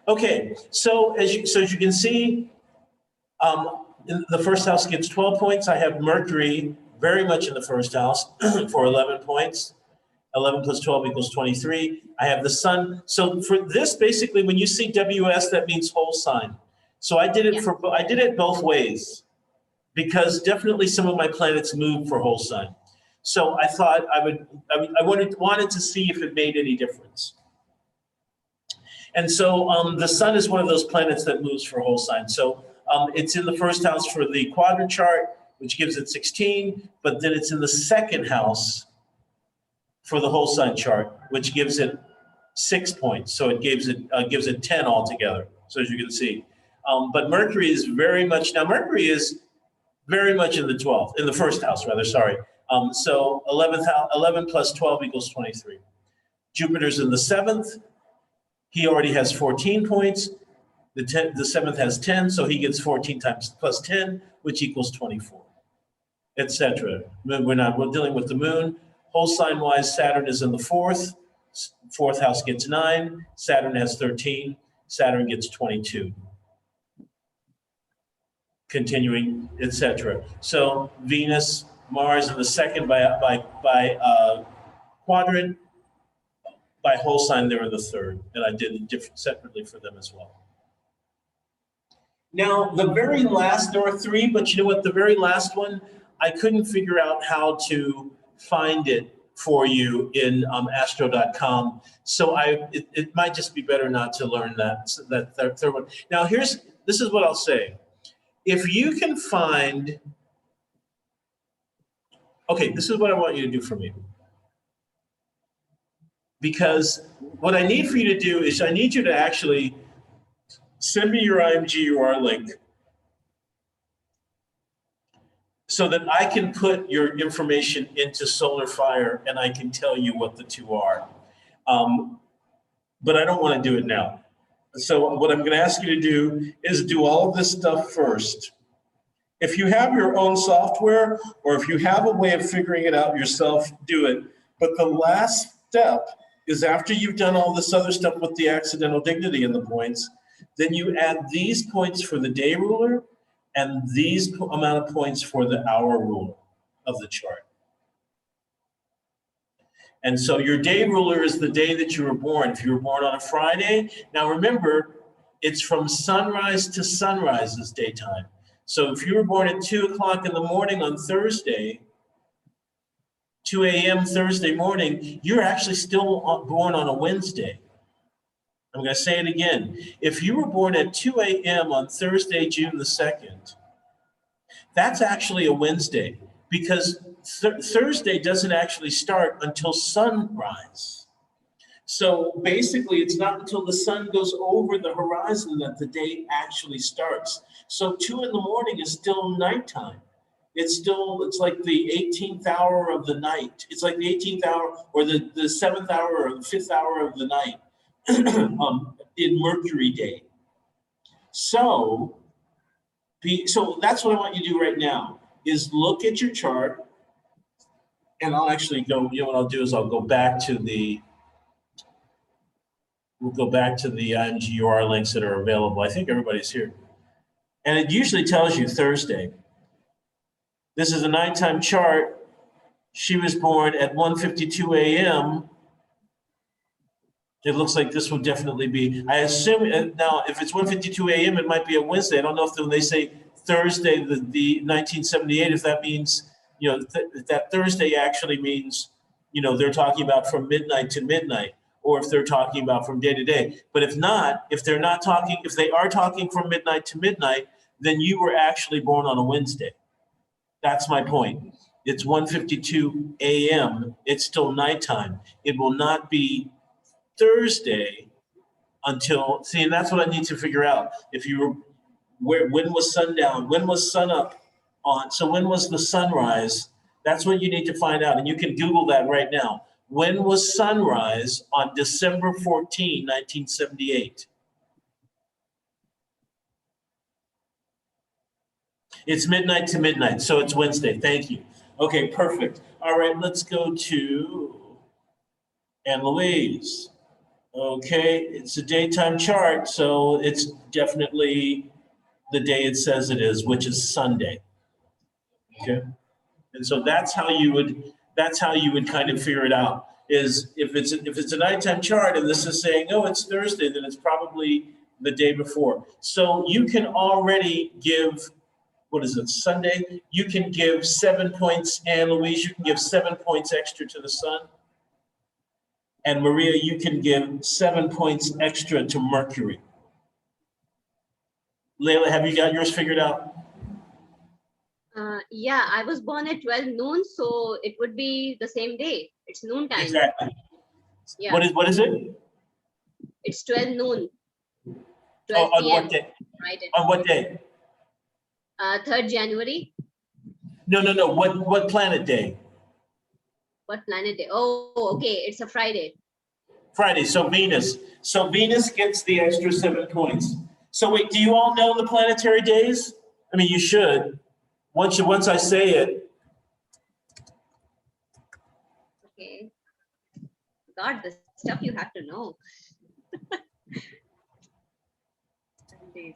Okay, so as you can see, the first house gets 12 points. I have Mercury very much in the first house for 11 points. 11 plus 12 equals 23. I have the sun. So for this, basically, when you see WS, that means whole sign. So I did it I did it both ways because definitely some of my planets move for whole sign. So I thought I wanted to see if it made any difference. And so the sun is one of those planets that moves for whole sign. So it's in the first house for the quadrant chart, which gives it 16, but then it's in the second house for the whole sign chart, which gives it 6 points. So it gives it 10 altogether. So as you can see, but Mercury is very much in the 12th, in the first house rather. Sorry. So 11 plus 12 equals 23. Jupiter's in the 7th. He already has 14 points. The 7th has 10, so he gets 14 times plus 10, which equals 24, etc. We're dealing with the moon. Whole sign wise, Saturn is in the 4th. 4th house gets 9. Saturn has 13. Saturn gets 22. continuing, etc. So Venus, Mars in the second by quadrant, by whole sign they're in the third, and I did it separately for them as well. Now, the very last, there are three, but you know what, the very last one, I couldn't figure out how to find it for you in astro.com. So it might just be better not to learn that third one. Now this is what I'll say. If you can find, okay, this is what I want you to do for me. Because what I need for you to do is I need you to actually send me your IMGUR link so that I can put your information into Solar Fire and I can tell you what the two are. But I don't want to do it now. So what I'm going to ask you to do is do all of this stuff first. If you have your own software or if you have a way of figuring it out yourself, do it. But the last step is after you've done all this other stuff with the accidental dignity and the points, then you add these points for the day ruler and these amount of points for the hour ruler of the chart. And so your day ruler is the day that you were born. If you were born on a Friday, now remember, it's from sunrise to sunrise is daytime. So if you were born at 2 o'clock in the morning on Thursday, 2 a.m. Thursday morning, you're actually still born on a Wednesday. I'm going to say it again. If you were born at 2 a.m. on Thursday, June the 2nd, that's actually a Wednesday because Thursday doesn't actually start until sunrise. So basically, it's not until the sun goes over the horizon that the day actually starts. So 2 in the morning is still nighttime. It's like the 18th hour of the night. It's like the 18th hour or the 7th hour or the 5th hour of the night in Mercury day. So that's what I want you to do right now is look at your chart. And I'll actually go, you know what I'll do is I'll go back to we'll go back to the IMGUR links that are available. I think everybody's here. And it usually tells you Thursday. This is a nighttime chart. She was born at 1:52 a.m. It looks like this would definitely be, I assume, now if it's 1:52 a.m., it might be a Wednesday. I don't know if when they say Thursday, the 1978, if that means, you know, that Thursday actually means, you know, they're talking about from midnight to midnight, or if they're talking about from day to day. But if not, if they are talking from midnight to midnight, then you were actually born on a Wednesday. That's my point. It's 1:52 a.m. It's still nighttime. It will not be Thursday until, see, and that's what I need to figure out. If you were, when was sundown? When was sun up on? So when was the sunrise? That's what you need to find out. And you can Google that right now. When was sunrise on December 14, 1978? It's midnight to midnight, so it's Wednesday. Thank you. Okay, perfect. All right, let's go to Anne Louise. Okay, it's a daytime chart, so it's definitely the day it says it is, which is Sunday. Okay, and so that's how you would kind of figure it out. Is if it's a nighttime chart and this is saying, oh, it's Thursday, then it's probably the day before. So you can already give, what is it, Sunday? You can give 7 points, Anne Louise, you can give 7 points extra to the sun. And Maria, you can give 7 points extra to Mercury. Layla, have you got yours figured out? Yeah, I was born at 12 noon, so it would be the same day. It's noon time. Exactly. Yeah. What is it? It's 12 noon. 12 on PM. what day? Friday. On what day? 3rd January. No. What planet day? What planet day? Oh, okay. It's a Friday. Friday, so Venus. So Venus gets the extra 7 points. So wait, do you all know the planetary days? I mean, you should. Once I say it. Okay. God, the stuff you have to know. Days.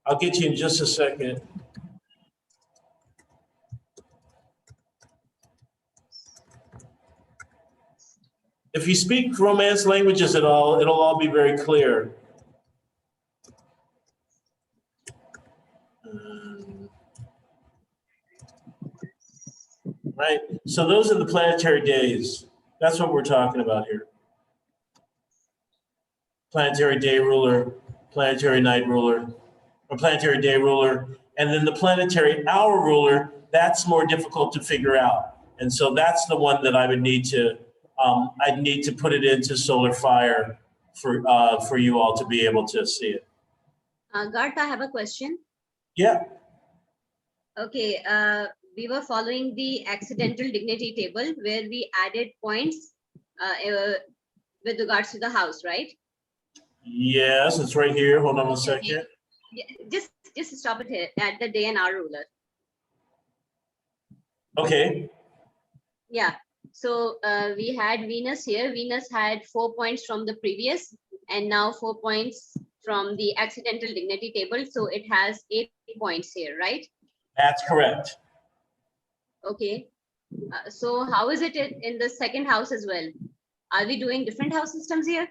I'll get you in just a second. If you speak Romance languages at all, it'll all be very clear. Right, so those are the planetary days. That's what we're talking about here. Planetary day ruler, planetary night ruler, or planetary day ruler, and then the planetary hour ruler, that's more difficult to figure out. And so that's the one that I would need to, I'd need to put it into Solar Fire for you all to be able to see it. Garth, I have a question. Yeah. Okay, we were following the accidental dignity table where we added points with regards to the house, right? Yes, it's right here. Hold on one second. Just stop it here at the day and hour ruler. Okay. Yeah. So we had Venus here. Venus had 4 points from the previous, and now 4 points from the accidental dignity table. So it has 8 points here, right? That's correct. Okay. So how is it in the second house as well? Are we doing different house systems here?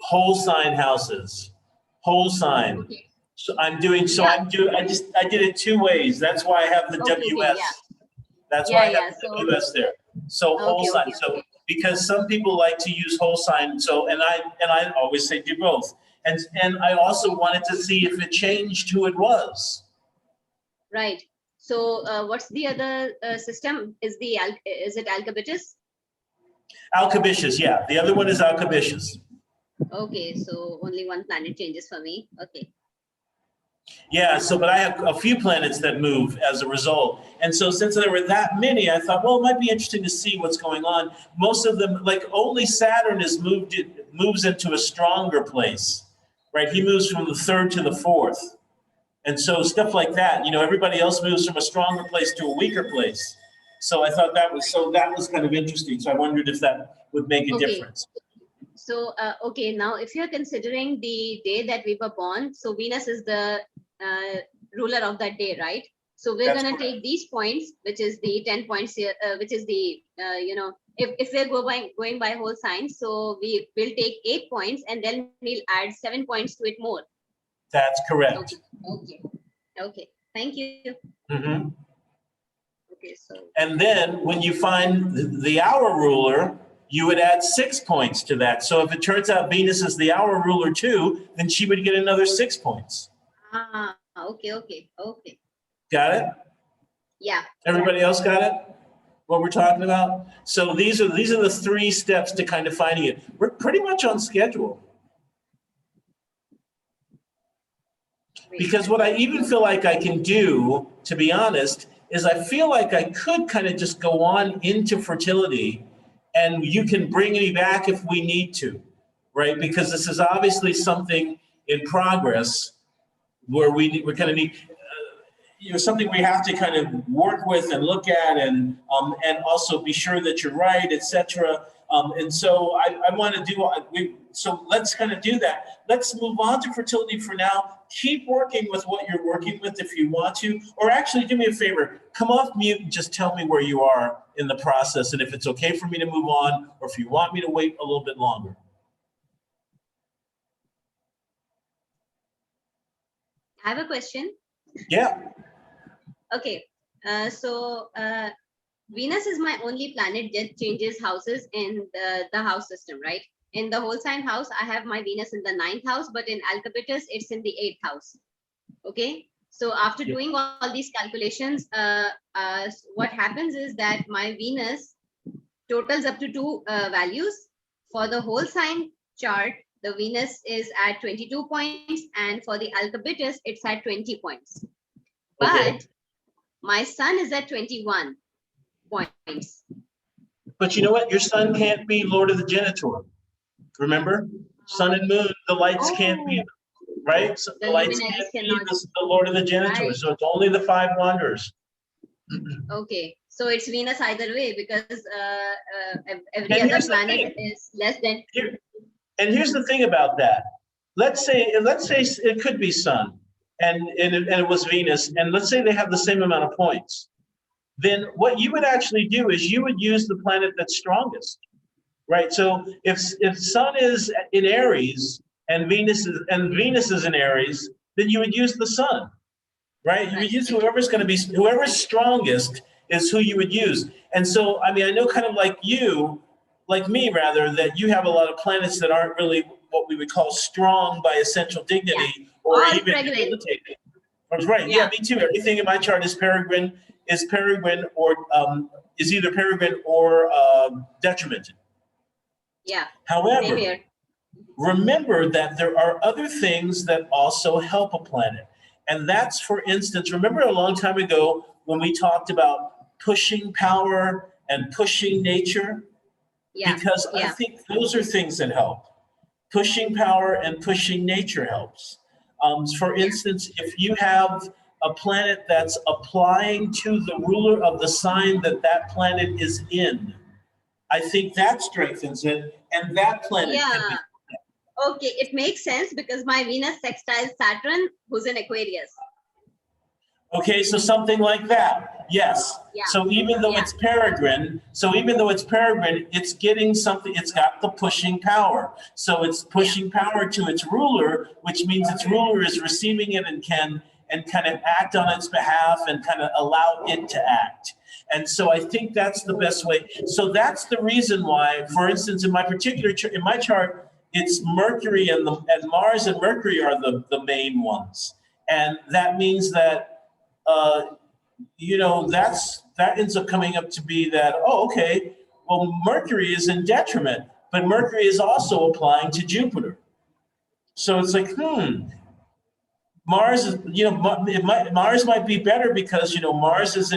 Whole sign houses. Whole sign. Okay. So I did it 2 ways. That's why I have the WS. Yeah. That's why I have the WS there. So whole sign. So because some people like to use whole sign. So and I always say do both. And I also wanted to see if it changed who it was. Right. So what's the other system? Is it Alcabitis? Alcabitius, yeah. The other one is Alcabitius. Okay, so only one planet changes for me. Okay. Yeah, so but I have a few planets that move as a result. And so since there were that many, I thought, well, it might be interesting to see what's going on. Most of them, like only Saturn moves into a stronger place, right? He moves from the 3rd to the 4th. And so stuff like that, you know, everybody else moves from a stronger place to a weaker place. So I thought that was kind of interesting. So I wondered if that would make a difference. So, okay, now if you're considering the day that we were born, so Venus is the ruler of that day, right? So we're going to take these points, which is the 10 points here, which is the, you know, if we're going by whole signs, so we will take 8 points and then we'll add 7 points to it more. That's correct. Okay. Thank you. Mm-hmm. Okay, so. And then when you find the hour ruler, you would add 6 points to that. So if it turns out Venus is the hour ruler too, then she would get another 6 points. Ah, okay. Got it? Yeah. Everybody else got it? What we're talking about? So these are the 3 steps to kind of finding it. We're pretty much on schedule. Because what I even feel like I can do, to be honest, is I feel like I could kind of just go on into fertility and you can bring me back if we need to, right? Because this is obviously something in progress where we're going to need, you know, something we have to kind of work with and look at and also be sure that you're right, etc. And so I want to do, so let's kind of do that. Let's move on to fertility for now. Keep working with what you're working with if you want to, or actually do me a favor, come off mute and just tell me where you are in the process and if it's okay for me to move on or if you want me to wait a little bit longer. I have a question. Yeah. Okay, so Venus is my only planet that changes houses in the house system, right? In the whole sign house, I have my Venus in the 9th house, but in Alcabitis, it's in the 8th house. Okay, so after doing all these calculations, what happens is that my Venus totals up to 2 values. For the whole sign chart, the Venus is at 22 points, and for the Alcabitis, it's at 20 points. But my sun is at 21 points. But you know what? Your sun can't be Lord of the Genitor. Remember? Sun and moon, the lights can't be, right? So the lights can't be the Lord of the Genitor. Right. So it's only the 5 wanderers. Okay. So it's Venus either way because every other planet is less than. And here's the thing about that. Let's say it could be sun. and it was Venus, and let's say they have the same amount of points, then what you would actually do is you would use the planet that's strongest, right? So if Sun is in Aries and Venus is in Aries, then you would use the Sun, right? You would use whoever's strongest is who you would use. And so, I mean, I know kind of like me rather, that you have a lot of planets that aren't really what we would call strong by essential dignity or All even pregnant. debilitating. Right. Yeah, me too. Everything in my chart is peregrine or is either peregrine or detrimented. Yeah. However, Same here. remember that there are other things that also help a planet. And that's, for instance, remember a long time ago when we talked about pushing power and pushing nature? Yeah. Because I think those are things that help. Pushing power and pushing nature helps. For instance, if you have a planet that's applying to the ruler of the sign that planet is in, I think that strengthens it, and that planet can be. Okay, it makes sense because my Venus sextiles Saturn, who's in Aquarius. Okay, so something like that. Yes. Yeah. So even though it's peregrine, it's getting something, it's got the pushing power. So it's pushing power to its ruler, which means its ruler is receiving it and kind of act on its behalf and kind of allow it to act. And so I think that's the best way. So that's the reason why, for instance, in my chart, it's Mercury and Mars and Mercury are the main ones. And that means that that ends up coming up to be that, okay, well, Mercury is in detriment, but Mercury is also applying to Jupiter. So it's like, Mars is, Mars might be better because, Mars is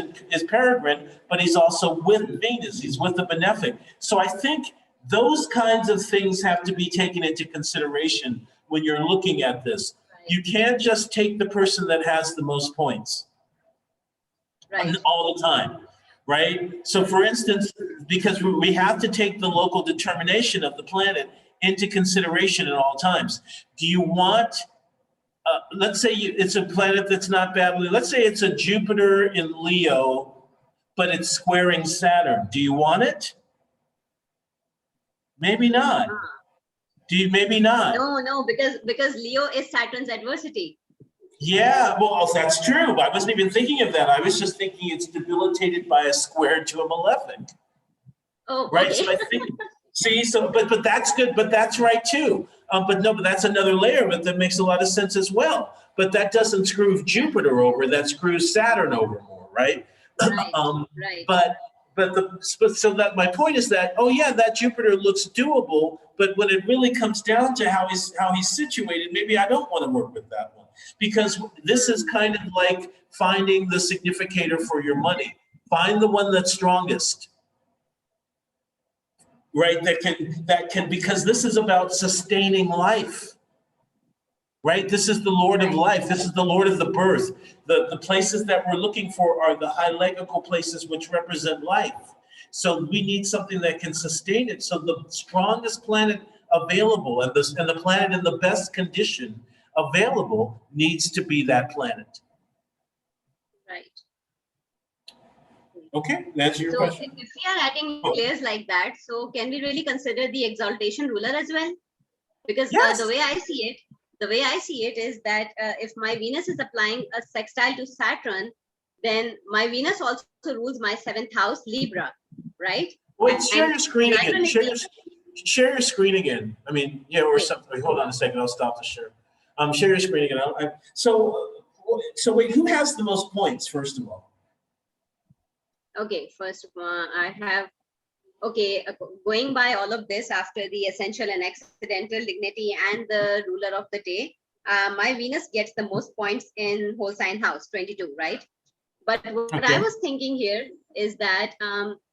peregrine, but he's also with Venus, he's with the benefic. So I think those kinds of things have to be taken into consideration when you're looking at this. You can't just take the person that has the most points. Right. All the time, right? So for instance, because we have to take the local determination of the planet into consideration at all times. Do you want, let's say it's a planet that's not badly, let's say it's a Jupiter in Leo, but it's squaring Saturn. Do you want it? Maybe not. Maybe not? No, because Leo is Saturn's adversity. Yeah, well, that's true. I wasn't even thinking of that. I was just thinking it's debilitated by a square to a malefic. Oh, right. Okay. So I think, but that's good. But that's right too. But that's another layer. But that makes a lot of sense as well. But that doesn't screw Jupiter over. That screws Saturn over more, right? Right. So that my point is that that Jupiter looks doable, but when it really comes down to how he's situated, maybe I don't want to work with that one. Because this is kind of like finding the significator for your money. Find the one that's strongest, right? That can because this is about sustaining life, right? This is the Lord of life. This is the Lord of the birth. The places that we're looking for are the high legical places which represent life. So we need something that can sustain it. So the strongest planet available and the planet in the best condition available needs to be that planet. Right. Okay, that's your question. If we are adding layers like that, so can we really consider the exaltation ruler as well? Because the way I see it is that if my Venus is applying a sextile to Saturn, then my Venus also rules my 7th house, Libra, right? Wait, share your screen again. Share your screen again. I mean, or something. Hold on a second. I'll stop the share. Share your screen again. So wait, who has the most points, first of all? Okay, first of all, I have, going by all of this after the essential and accidental dignity and the ruler of the day, my Venus gets the most points in whole sign house, 22, right? But what I was thinking here is that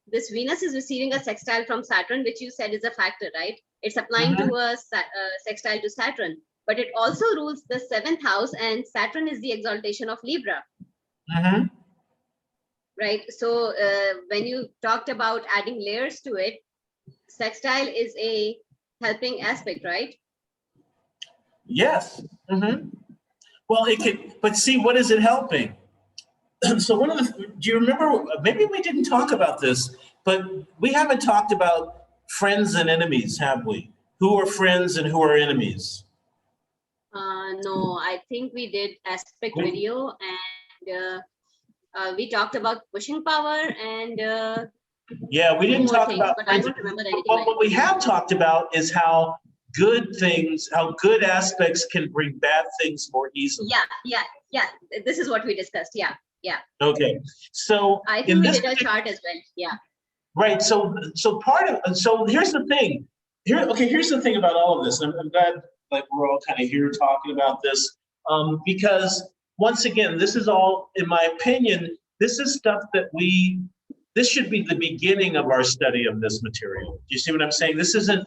this Venus is receiving a sextile from Saturn, which you said is a factor, right? It's applying to a sextile to Saturn, but it also rules the 7th house, and Saturn is the exaltation of Libra. Right. So when you talked about adding layers to it, sextile is a helping aspect, right? Yes. Well, it could, but see, what is it helping? So one of the, do you remember, maybe we didn't talk about this, but we haven't talked about friends and enemies, have we? Who are friends and who are enemies? No, I think we did aspect We- video, and we talked about pushing power and Yeah, we two didn't more talk things, about but I friends. don't remember anything But like what we have talked about is how good things, how good aspects can bring bad things more easily. yeah. This is what we discussed. Yeah. Okay, so I in think we this did a chart as well. Yeah. right, so part of, so here's the thing. Here's the thing about all of this. I'm glad that we're all kind of here talking about this, because once again, this is all, in my opinion, this is stuff that this should be the beginning of our study of this material. Do you see what I'm saying? This isn't,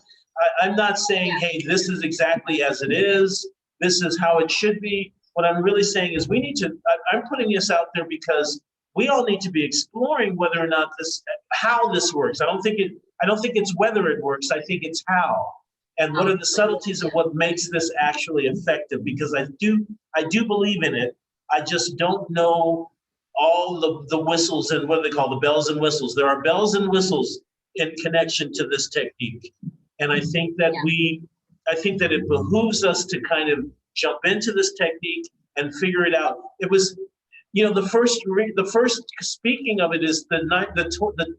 I'm not saying, Yeah. hey, this is exactly as it is. This is how it should be. What I'm really saying is we need to, I'm putting this out there because we all need to be exploring whether or not how this works. I don't think it's whether it works. I think it's how. And what are the subtleties of what makes this actually effective? Because I do believe in it. I just don't know all the whistles and what do they call the bells and whistles. There are bells and whistles in connection to this technique. And I think that it behooves us to kind of jump into this technique and figure it out. It was, the first speaking of it is the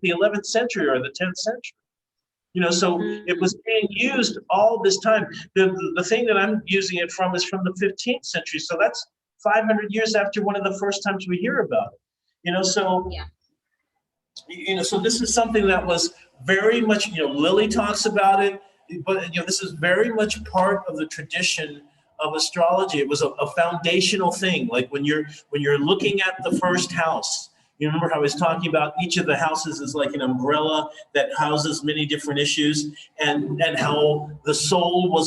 11th century or the 10th century. So it was being used all this time. The thing that I'm using it from is from the 15th century. So that's 500 years after one of the first times we hear about it. So so this is something that was very much, Lily talks about it, but this is very much part of the tradition of astrology. It was a foundational thing. Like when you're looking at the first house, you remember how I was talking about each of the houses is like an umbrella that houses many different issues, and how the soul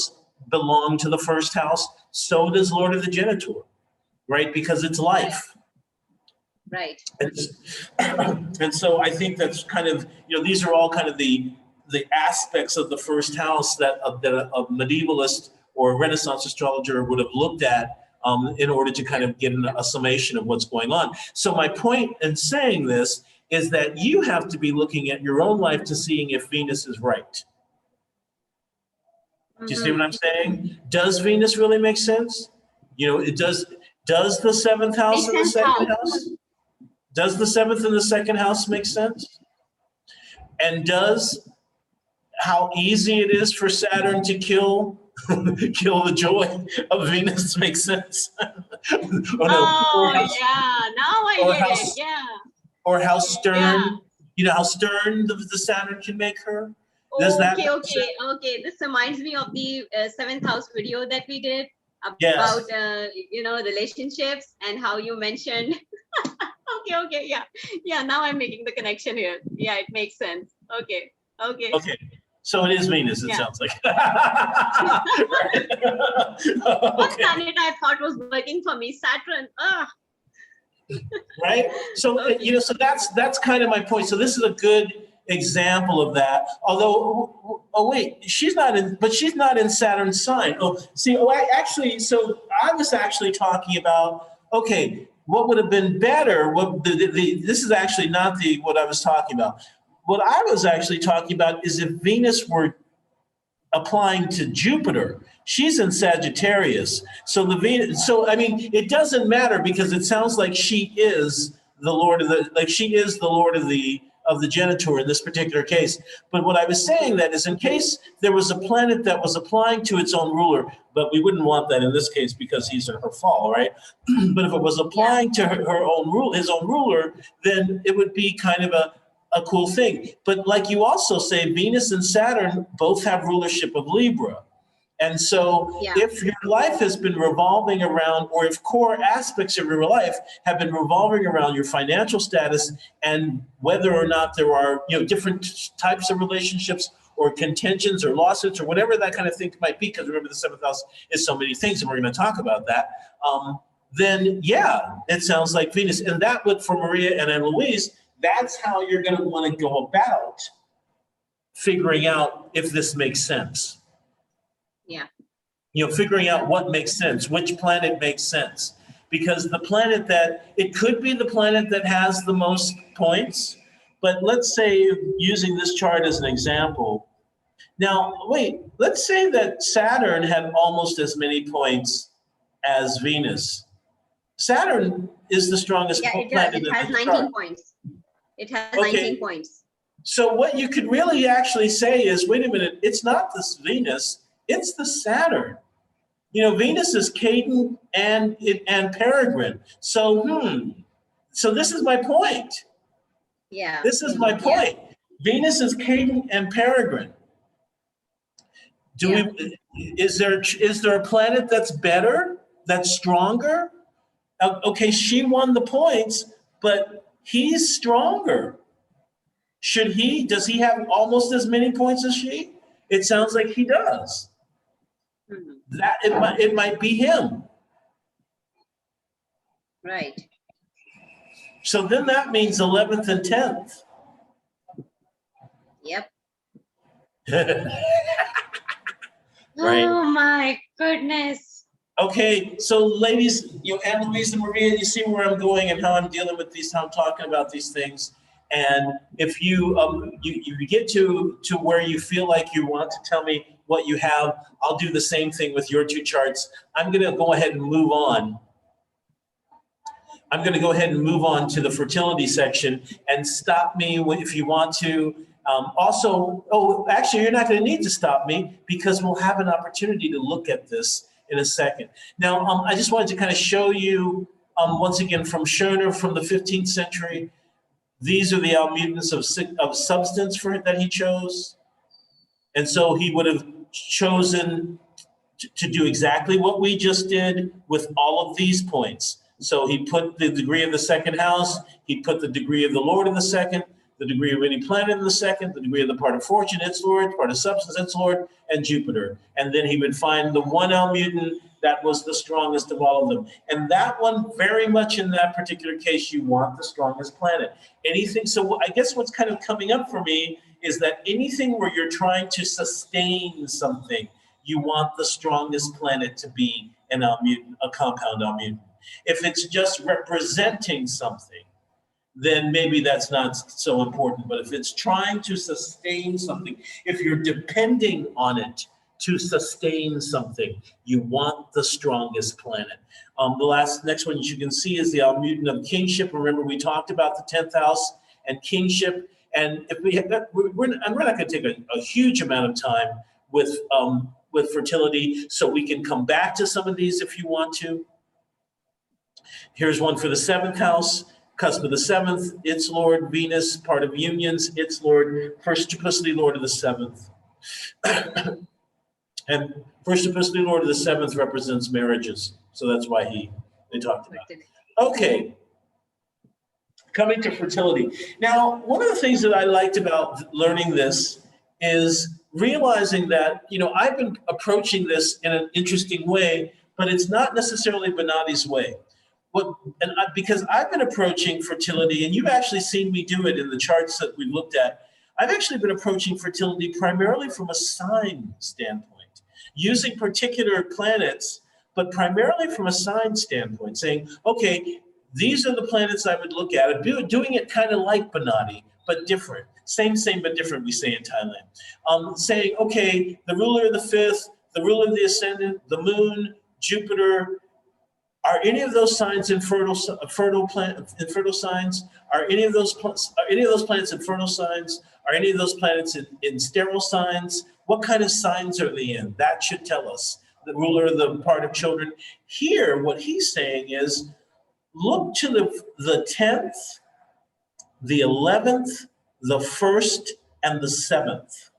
belonged to the first house. So does Lord of the Genitor, right? Because it's life. Right. And so I think that's kind of, these are all kind of the aspects of the first house that a medievalist or a Renaissance astrologer would have looked at in order to kind of get a summation of what's going on. So my point in saying this is that you have to be looking at your own life to seeing if Venus is right. Do you see what I'm saying? Does Venus really make sense? It does the seventh house and the second house? Does the seventh and the second house make sense? And does how easy it is for Saturn to kill the joy of Venus make sense? Yeah. Now I get it. Yeah. Or how stern, how stern the Saturn can make her? Okay. This reminds me of the 7th house video that we did about relationships and how you mentioned. Okay. Yeah. Now I'm making the connection here. Yeah, it makes sense. Okay. So it is Venus, it sounds like. What planet I thought was working for me? Saturn. Right? So, so that's kind of my point. So this is a good example of that. Although, she's not in Saturn's sign. I was actually talking about, what would have been better? This is actually not what I was talking about. What I was actually talking about is if Venus were applying to Jupiter. She's in Sagittarius. So it doesn't matter because it sounds like she is the Lord of the Genitor in this particular case. But what I was saying that is in case there was a planet that was applying to its own ruler, but we wouldn't want that in this case because he's in her fall, right? But if it was applying to his own ruler, then it would be kind of a cool thing. But like you also say, Venus and Saturn both have rulership of Libra. And so if your life has been revolving around, or if core aspects of your life have been revolving around your financial status and whether or not there are, different types of relationships or contentions or lawsuits or whatever that kind of thing might be, because remember the 7th house is so many things and we're going to talk about that, then it sounds like Venus. And that would, for Maria and Anne Louise, that's how you're going to want to go about figuring out if this makes sense. Yeah. You know, figuring out what makes sense, which planet makes sense. Because the planet that, it could be the planet that has the most points, but let's say, using this chart as an example, now, wait, let's say that Saturn had almost as many points as Venus. Saturn is the strongest Yeah, it does. planet It in has the 19 chart. points. It has Okay. 19 points. So what you could really actually say is, wait a minute, it's not this Venus, it's the Saturn. You know, Venus is Caden and Peregrine. So, so this is my point. Yeah. This is my point. Venus is Caden and Peregrine. Is there a planet that's better, that's stronger? Okay, she won the points, but he's stronger. Does he have almost as many points as she? It sounds like he does. Mm-hmm. That it might be him. Right. So then that means 11th and 10th. Yep. Right. Oh my goodness. Okay, so ladies, and Louise and Maria, you see where I'm going and how I'm dealing with these, how I'm talking about these things. And if you you get to where you feel like you want to tell me what you have, I'll do the same thing with your two charts. I'm going to go ahead and move on. I'm going to go ahead and move on to the fertility section, and stop me if you want to. Actually, you're not going to need to stop me, because we'll have an opportunity to look at this in a second. Now, I just wanted to kind of show you, once again, from Schöner from the 15th century. These are the Almutens of substance that he chose. And so he would have chosen to do exactly what we just did with all of these points. So he put the degree of the second house, he put the degree of the Lord in the second, the degree of any planet in the second, the degree of the part of fortune, its Lord, part of substance, its Lord, and Jupiter. And then he would find the one Almuten that was the strongest of all of them. And that one, very much in that particular case, you want the strongest planet. Anything, so I guess what's kind of coming up for me is that anything where you're trying to sustain something, you want the strongest planet to be an Almuten, a compound Almuten. If it's just representing something, then maybe that's not so important. But if it's trying to sustain something, if you're depending on it to sustain something, you want the strongest planet. The next one you can see is the Almuten of kingship. Remember, we talked about the 10th house and kingship. And if we have that, we're not going to take a huge amount of time with fertility, so we can come back to some of these if you want to. Here's one for the 7th house. Cusp of the 7th, its Lord, Venus, part of unions, its Lord, first duplicity Lord of the 7th. And first duplicity Lord of the 7th represents marriages. So that's why they talked about it. Okay. Coming to fertility. Now, one of the things that I liked about learning this is realizing that, I've been approaching this in an interesting way, but it's not necessarily Bonatti's way. Because I've been approaching fertility, and you've actually seen me do it in the charts that we looked at. I've actually been approaching fertility primarily from a sign standpoint, using particular planets, but primarily from a sign standpoint, saying, okay, these are the planets I would look at, doing it kind of like Bonatti, but different. Same, but different, we say in Thailand. Saying, okay, the ruler of the 5th, the ruler of the ascendant, the moon, Jupiter. Are any of those signs infertile signs? Are any of those planets infertile signs? Are any of those planets in sterile signs? What kind of signs are they in? That should tell us. The ruler of the part of children. Here, what he's saying is, look to the 10th, the 11th, the 1st, and the 7th.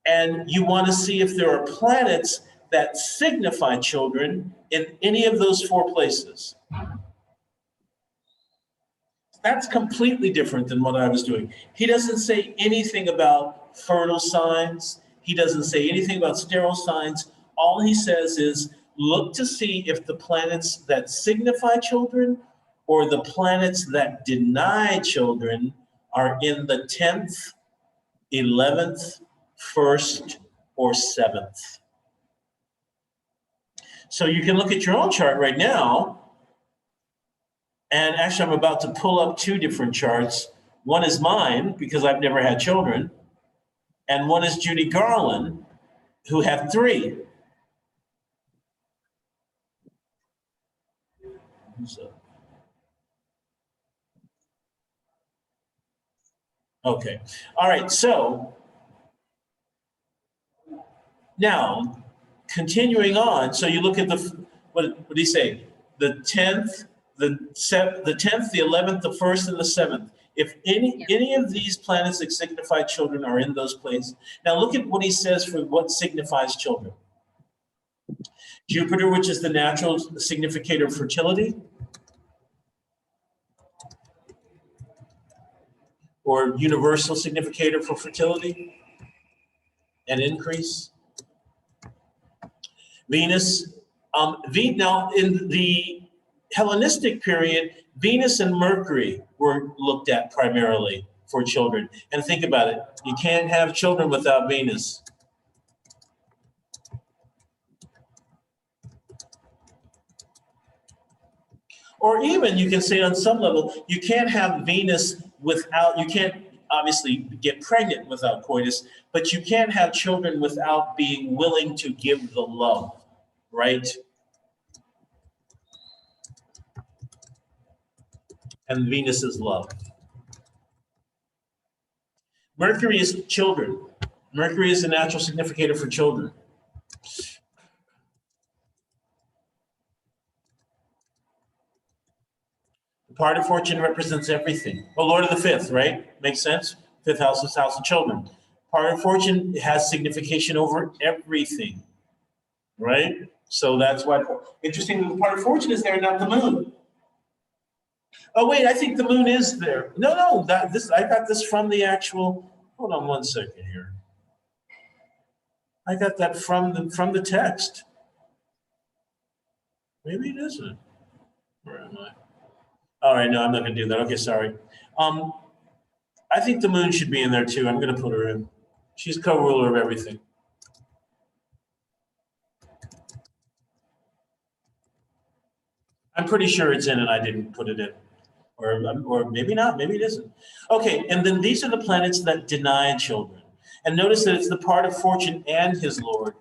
And you want to see if there are planets that signify children in any of those 4 places. That's completely different than what I was doing. He doesn't say anything about fertile signs. He doesn't say anything about sterile signs. All he says is, look to see if the planets that signify children or the planets that deny children are in the 10th, 11th, 1st, or 7th. So you can look at your own chart right now. And actually, I'm about to pull up two different charts. One is mine, because I've never had children. And one is Judy Garland, who had 3. Okay. All right. So now, continuing on. So you look at what do you say? The 10th, the 10th, the 11th, the 1st, and the 7th. If any of these planets that signify children are in those places. Now look at what he says for what signifies children. Jupiter, which is the natural significator of fertility, or universal significator for fertility and increase. Venus, now in the Hellenistic period, Venus and Mercury were looked at primarily for children. And think about it, you can't have children without Venus. Or even you can say on some level, you can't have Venus without, you can't obviously get pregnant without coitus, but you can't have children without being willing to give the love, right? And Venus is love. Mercury is children. Mercury is the natural significator for children. The part of fortune represents everything. Well, Lord of the fifth, right? Makes sense? Fifth house is house of children. Part of fortune has signification over everything, right? So that's why, interesting, the part of fortune is there, not the moon. Oh, wait, I think the moon is there. No, I got this from the actual, hold on one second here. I got that from the text. Maybe it isn't. Where am I? All right, no, I'm not gonna do that. Okay, sorry. I think the moon should be in there too. I'm gonna put her in. She's co-ruler of everything. I'm pretty sure it's in and I didn't put it in. Or maybe not, maybe it isn't. Okay, and then these are the planets that deny children. And notice that it's the part of fortune and his lord,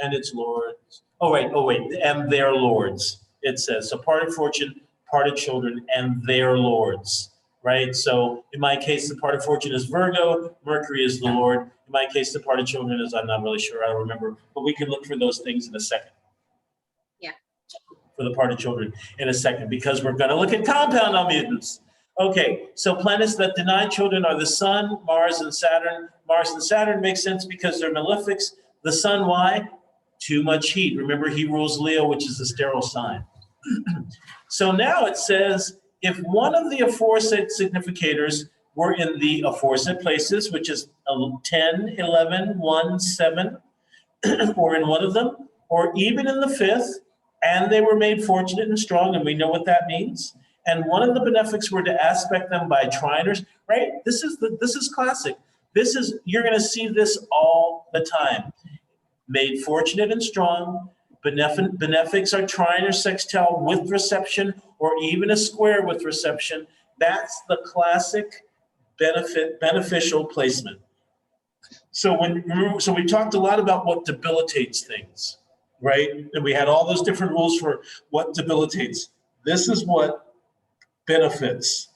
and its lords. Oh wait, and their lords, it says. So part of fortune, part of children, and their lords, right? So in my case, the part of fortune is Virgo, Mercury is the lord. In my case, the part of children is, I'm not really sure, I don't remember, but we can look for those things in a second. For the part of children in a second, because we're going to look at compound almutens. Okay, so planets that deny children are the Sun, Mars, and Saturn. Mars and Saturn make sense because they're malefics. The Sun, why? Too much heat. Remember, he rules Leo, which is the sterile sign. So now it says, if one of the aforesaid significators were in the aforesaid places, which is 10, 11, 1, 7, or in one of them, or even in the fifth, and they were made fortunate and strong, and we know what that means. And one of the benefics were to aspect them by triners, right? This is classic. You're going to see this all the time. Made fortunate and strong. Benefics are trine or sextile with reception, or even a square with reception. That's the classic beneficial placement. So we talked a lot about what debilitates things, right? And we had all those different rules for what debilitates. This is what benefits.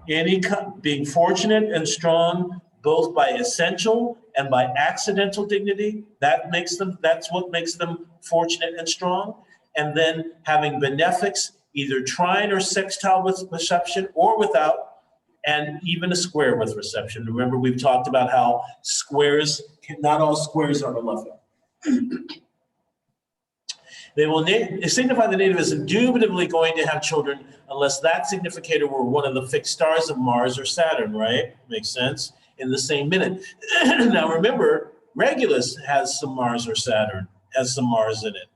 Being fortunate and strong, both by essential and by accidental dignity, that's what makes them fortunate and strong. And then having benefics, either trine or sextile with reception or without, and even a square with reception. Remember, we've talked about how not all squares are malefic. They will signify the native is indubitably going to have children unless that significator were one of the fixed stars of Mars or Saturn, right? Makes sense? In the same minute. Now remember, Regulus has some Mars or Saturn, has some Mars in it.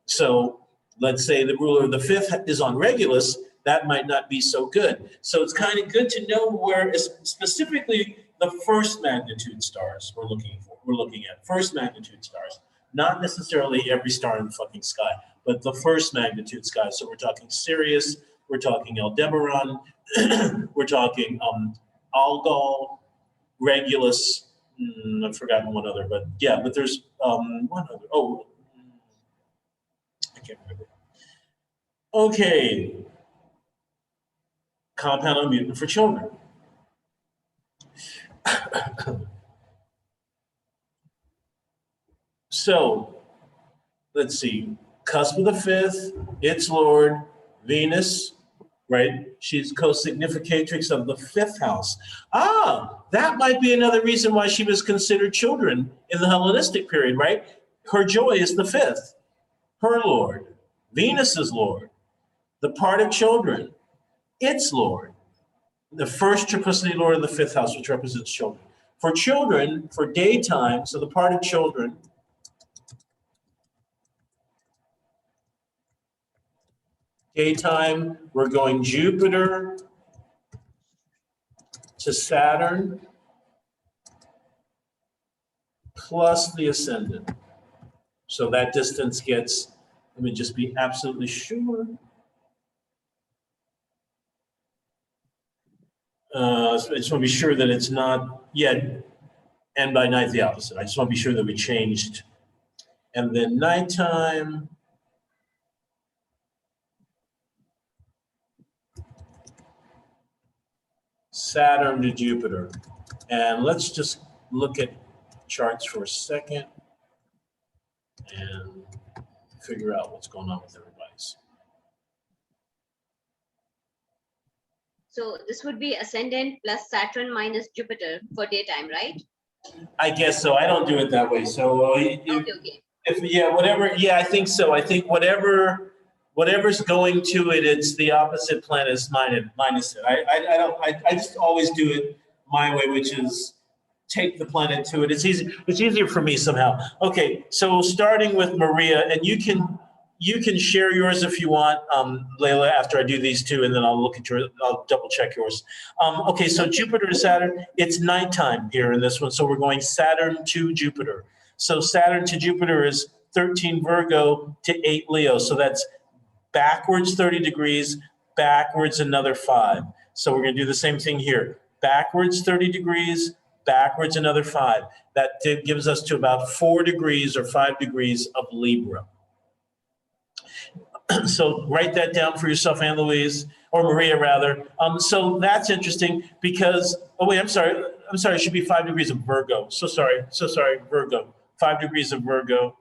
So let's say the ruler of the fifth is on Regulus, that might not be so good. So it's kind of good to know where specifically the first magnitude stars we're looking at, first magnitude stars. not necessarily every star in the fucking sky, but the first magnitude sky. So we're talking Sirius, we're talking Aldebaran, we're talking Algol, Regulus, I've forgotten one other, but yeah, but there's one other. Oh, I can't remember. Okay. Compound unmutant for children. So, let's see. Cusp of the fifth, its Lord, Venus, right? She's co-significatrix of the fifth house. Ah, that might be another reason why she was considered children in the Hellenistic period, right? Her joy is the fifth, her Lord, Venus's Lord, the part of children, its Lord, the first triplicity Lord of the fifth house, which represents children. For children, for daytime, so the part of children, daytime, we're going Jupiter to Saturn plus the ascendant. So that distance gets, let me just be absolutely sure. I just want to be sure that it's not yet, and by night the opposite. I just want to be sure that we changed. And then nighttime, Saturn to Jupiter. And let's just look at charts for a second and figure out what's going on with everybody's. So this would be ascendant plus Saturn minus Jupiter for daytime, right? I guess so. I don't do it that way. So Okay. I think so. I think whatever's going to it, it's the opposite planet minus it. I just always do it my way, which is take the planet to it. It's easy. It's easier for me somehow. Okay, so starting with Maria, and you can share yours if you want, Layla, after I do these two, and then I'll look at I'll double check yours. Okay, so Jupiter to Saturn, it's nighttime here in this one. So we're going Saturn to Jupiter. So Saturn to Jupiter is 13 Virgo to 8 Leo. So that's backwards 30 degrees, backwards another 5. So we're going to do the same thing here. Backwards 30 degrees, backwards another 5. That gives us to about 4 degrees or 5 degrees of Libra. So write that down for yourself, Anne Louise, or Maria rather. So that's interesting because, oh wait, I'm sorry, it should be 5 degrees of Virgo. So sorry, Virgo. 5 degrees of Virgo.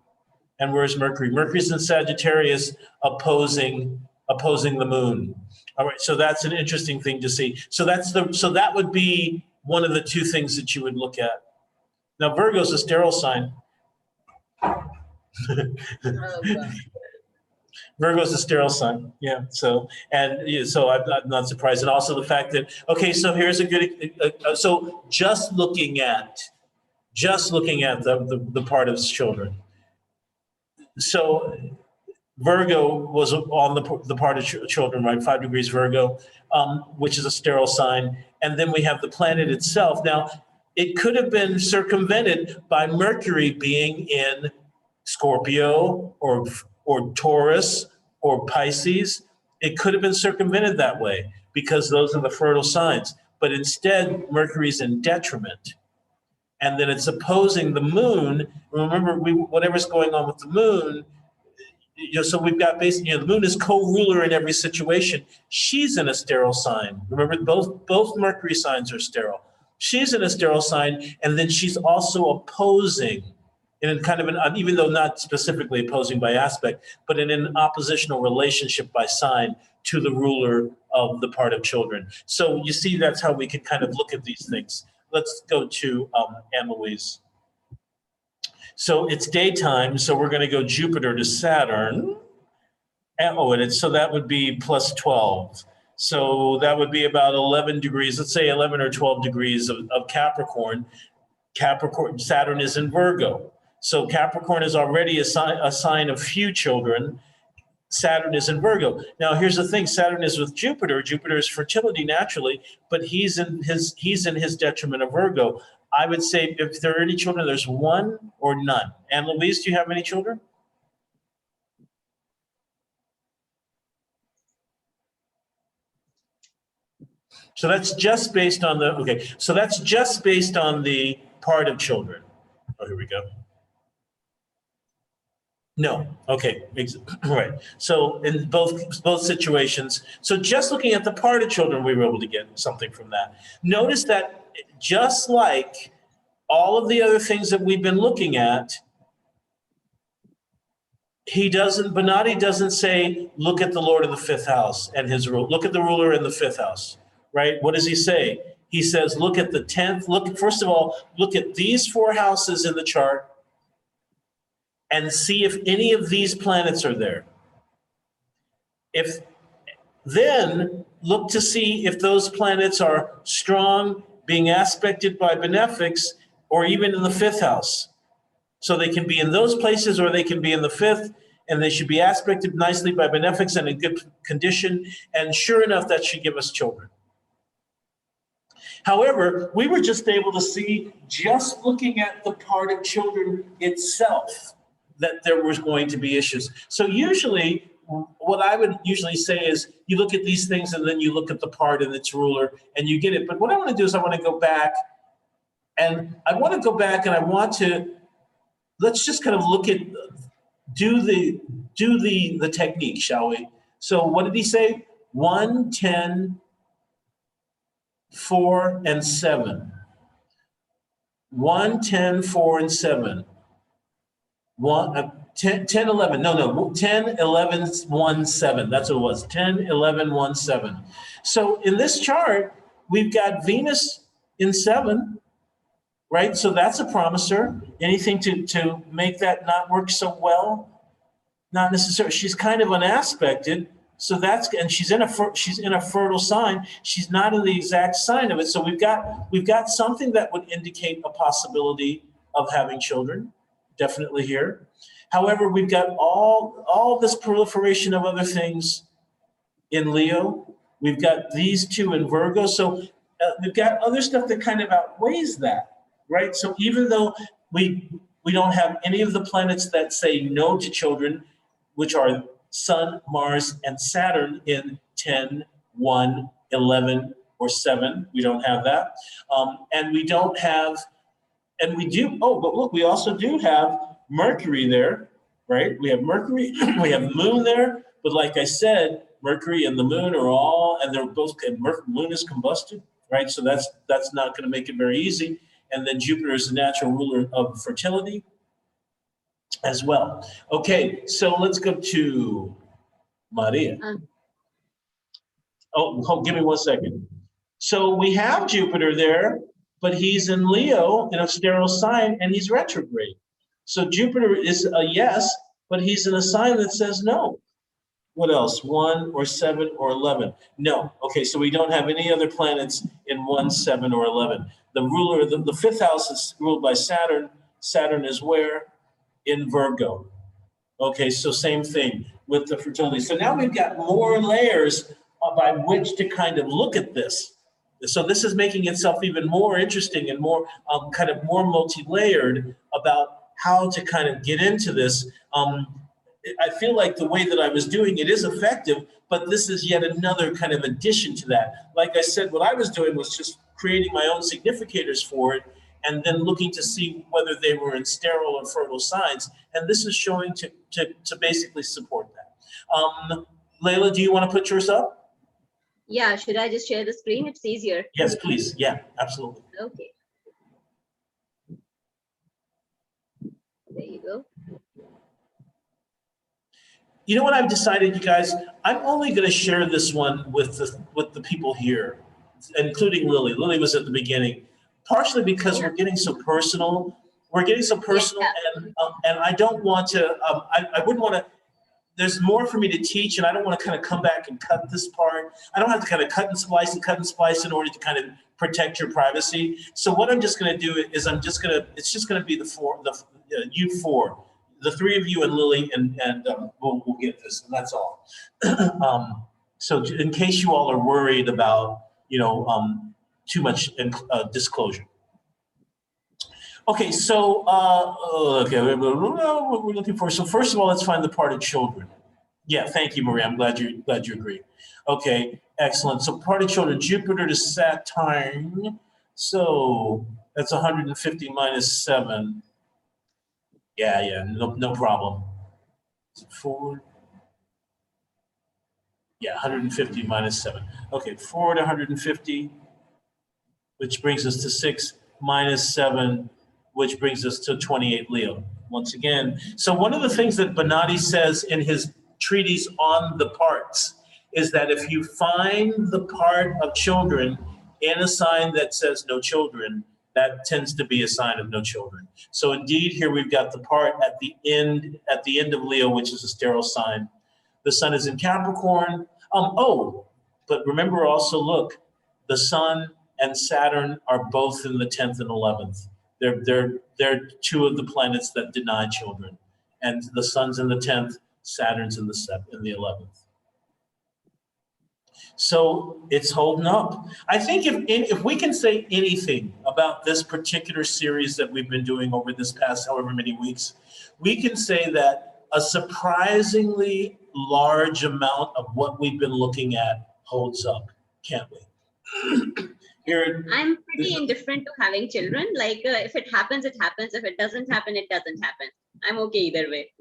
And where's Mercury? Mercury's in Sagittarius opposing the moon. All right, so that's an interesting thing to see. So that would be one of the two things that you would look at. Now Virgo's a sterile sign. Virgo's a sterile sign, yeah. So I'm not surprised, and also the fact that so here's a good. So just looking at the part of children. So Virgo was on the part of children, right? 5 degrees Virgo, which is a sterile sign, and then we have the planet itself. Now, it could have been circumvented by Mercury being in Scorpio or Taurus or Pisces. It could have been circumvented that way because those are the fertile signs. But instead, Mercury's in detriment. And then it's opposing the moon. Remember, whatever's going on with the moon, so we've got basically, the moon is co-ruler in every situation. She's in a sterile sign. Remember, both Mercury signs are sterile. She's in a sterile sign, and then she's also opposing, in kind of even though not specifically opposing by aspect, but in an oppositional relationship by sign to the ruler of the part of children. So you see, that's how we can kind of look at these things. Let's go to Anne Louise. So it's daytime, so we're going to go Jupiter to Saturn. So that would be plus 12. So that would be about 11 degrees, let's say 11 or 12 degrees of Capricorn. Saturn is in Virgo. So Capricorn is already a sign of few children. Saturn is in Virgo. Now, here's the thing. Saturn is with Jupiter. Jupiter is fertility naturally, but he's in his detriment of Virgo. I would say if there are any children, there's one or none. And Louise, do you have any children? So that's just based on the, okay, so that's just based on the part of children. Oh, here we go. No, okay, right. So in both situations, so just looking at the part of children, we were able to get something from that. Notice that just like all of the other things that we've been looking at, Bonatti doesn't say, look at the Lord of the fifth house and his rule. Look at the ruler in the fifth house, right? What does he say? He says, look at the 10th. Look, first of all, look at these 4 houses in the chart and see if any of these planets are there. Then look to see if those planets are strong, being aspected by benefics, or even in the fifth house. So they can be in those places or they can be in the fifth, and they should be aspected nicely by benefics and in good condition. And sure enough, that should give us children. However, we were just able to see, just looking at the part of children itself, that there was going to be issues. So usually, what I would usually say is you look at these things and then you look at the part and its ruler and you get it. But what I want to do is I want to go back and I want to, let's just kind of look at, do the technique, shall we? So what did he say? 1, 10, 4, and 7. 1, 10, 4, and 7. 10, 11, no, 10, 11, 1, 7. That's what it was, 10, 11, 1, 7. So in this chart, we've got Venus in 7, right? So that's a promiser. Anything to make that not work so well? Not necessarily. She's kind of unaspected. So and she's in a fertile sign. She's not in the exact sign of it. So we've got something that would indicate a possibility of having children, definitely here. However, we've got all this proliferation of other things in Leo. We've got these 2 in Virgo. So we've got other stuff that kind of outweighs that, right? So even though we don't have any of the planets that say no to children, which are Sun, Mars, and Saturn in 10, 1, 11, or 7. We don't have that. And we don't have, and we do, but look, we also do have Mercury there, right? We have Mercury, we have the moon there, but like I said, Mercury and the moon are all, and they're both, moon is combusted, right? So that's not going to make it very easy. And then Jupiter is the natural ruler of fertility as well. Okay, so let's go to Maria. Give me 1 second. So we have Jupiter there, but he's in Leo in a sterile sign and he's retrograde. So Jupiter is a yes, but he's in a sign that says no. What else? 1 or 7 or 11? No. Okay, so we don't have any other planets in 1, 7, or 11. The ruler, the fifth house is ruled by Saturn. Saturn is where? In Virgo. Okay, so same thing with the fertility. So now we've got more layers by which to kind of look at this. So this is making itself even more interesting and more kind of more multi-layered about how to kind of get into this. I feel like the way that I was doing it is effective, but this is yet another kind of addition to that. Like I said, what I was doing was just creating my own significators for it and then looking to see whether they were in sterile or fertile signs. And this is showing to basically support that. Layla, do you want to put yours up? Yeah, should I just share the screen? It's easier. Yes, please. Yeah, absolutely. Okay. There you go. You know what I've decided, you guys? I'm only going to share this one with the people here, including Lily. Lily was at the beginning, partially because we're getting so personal. We're getting so personal, and I don't want to. I wouldn't want to. There's more for me to teach, and I don't want to kind of come back and cut this part. I don't have to kind of cut and splice in order to kind of protect your privacy. So what I'm just going to do is it's just going to be you four. The 3 of you and Lily, and we'll get this, and that's all. So in case you all are worried about, too much disclosure. Okay, so, okay, what we're looking for. So first of all, let's find the parted children. Yeah, thank you, Maria. I'm glad you agree. Okay, excellent. So parted children, Jupiter to Saturn. So that's 150 minus 7. Yeah, no problem. Is it 4? Yeah, 150 minus 7. Okay, forward 150, which brings us to 6, minus 7, which brings us to 28 Leo. Once again, so one of the things that Bonatti says in his treatise on the parts is that if you find the part of children in a sign that says no children, that tends to be a sign of no children. So indeed, here we've got the part at the end of Leo, which is a sterile sign. The sun is in Capricorn. But remember also, look, the sun and Saturn are both in the 10th and 11th. They're two of the planets that deny children. And the sun's in the 10th, Saturn's in the 11th. So it's holding up. I think if we can say anything about this particular series that we've been doing over this past however many weeks, we can say that a surprisingly large amount of what we've been looking at holds up, can't we? Here, I'm pretty indifferent to having children. Like, if it happens, it happens. If it doesn't happen, it doesn't happen. I'm okay either way.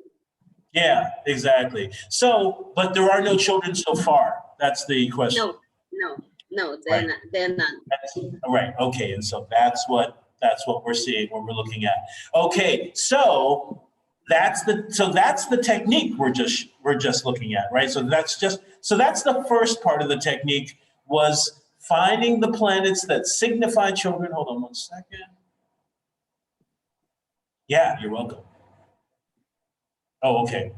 yeah, exactly. So, but there are no children so far. That's the question. No, Right. they're none. Right. Okay. And so that's what we're seeing, what we're looking at. Okay. So that's the technique we're just looking at, right? So that's the first part of the technique, was finding the planets that signify children. Hold on one second. Yeah, you're welcome. Oh, okay.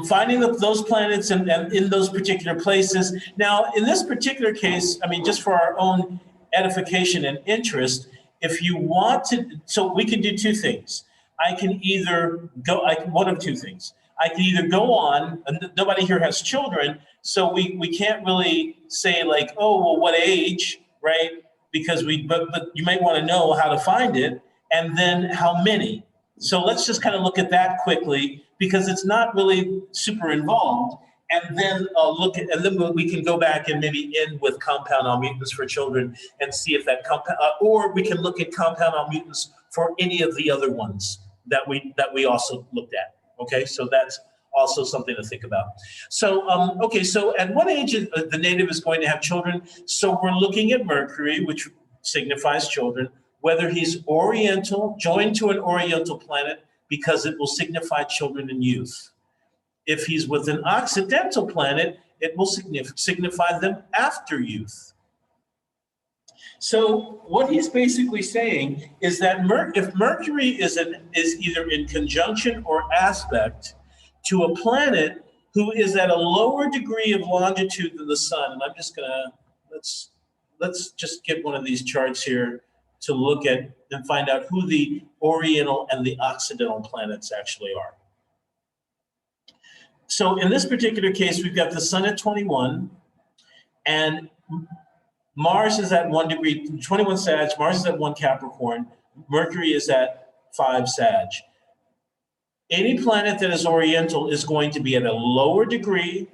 Finding those planets and in those particular places. Now, in this particular case, I mean, just for our own edification and interest, if you want to, so we can do two things. I can either go, one of two things. I can either go on, and nobody here has children, so we can't really say like, oh, well, what age, right? Because but you might want to know how to find it, and then how many. So let's just kind of look at that quickly, because it's not really super involved. And then we can go back and maybe end with compound Almutens for children and see if that or we can look at compound Almutens for any of the other ones that we also looked at. Okay, so that's also something to think about. So, okay, so at what age the native is going to have children? So we're looking at Mercury, which signifies children, whether he's Oriental, joined to an Oriental planet, because it will signify children and youth. If he's with an Occidental planet, it will signify them after youth. So what he's basically saying is that if Mercury is either in conjunction or aspect to a planet who is at a lower degree of longitude than the sun, and I'm just gonna, let's just get one of these charts here to look at and find out who the Oriental and the Occidental planets actually are. So in this particular case, we've got the sun at 21, and Mars is at 1 degree, 21 Sag, Mars is at 1 Capricorn, Mercury is at 5 Sag. Any planet that is Oriental is going to be at a lower degree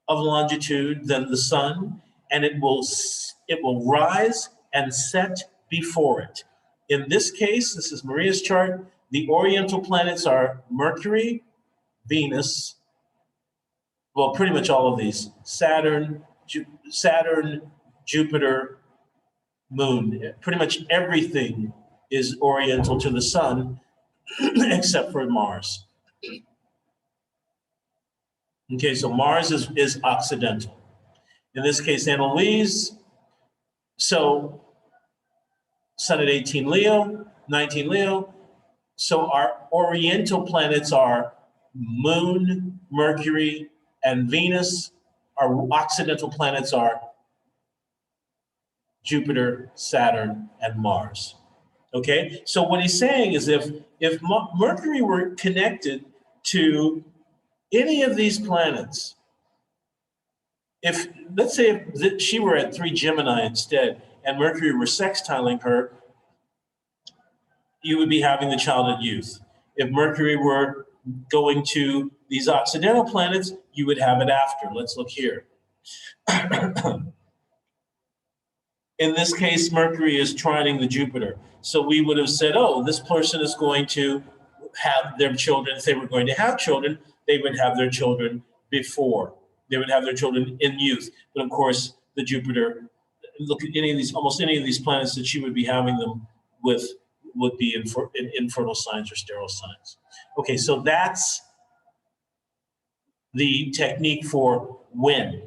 of longitude than the sun, and it will rise and set before it. In this case, this is Maria's chart, the Oriental planets are Mercury, Venus, well, pretty much all of these, Saturn, Jupiter, Moon. Pretty much everything is Oriental to the sun except for Mars. Okay, so Mars is Occidental. In this case, Annalise, so Sun at 18 Leo, 19 Leo. So our Oriental planets are Moon, Mercury, and Venus. Our Occidental planets are Jupiter, Saturn, and Mars. Okay, so what he's saying is if Mercury were connected to any of these planets, if let's say if she were at 3 Gemini instead, and Mercury were sextiling her, you would be having the child in youth. If Mercury were going to these Occidental planets, you would have it after. Let's look here. In this case, Mercury is trining the Jupiter. So we would have said, oh, this person is going to have their children. If they were going to have children, they would have their children before. They would have their children in youth. But of course, the Jupiter, look at almost any of these planets that she would be having them with would be in infertile signs or sterile signs. Okay, so that's the technique for when,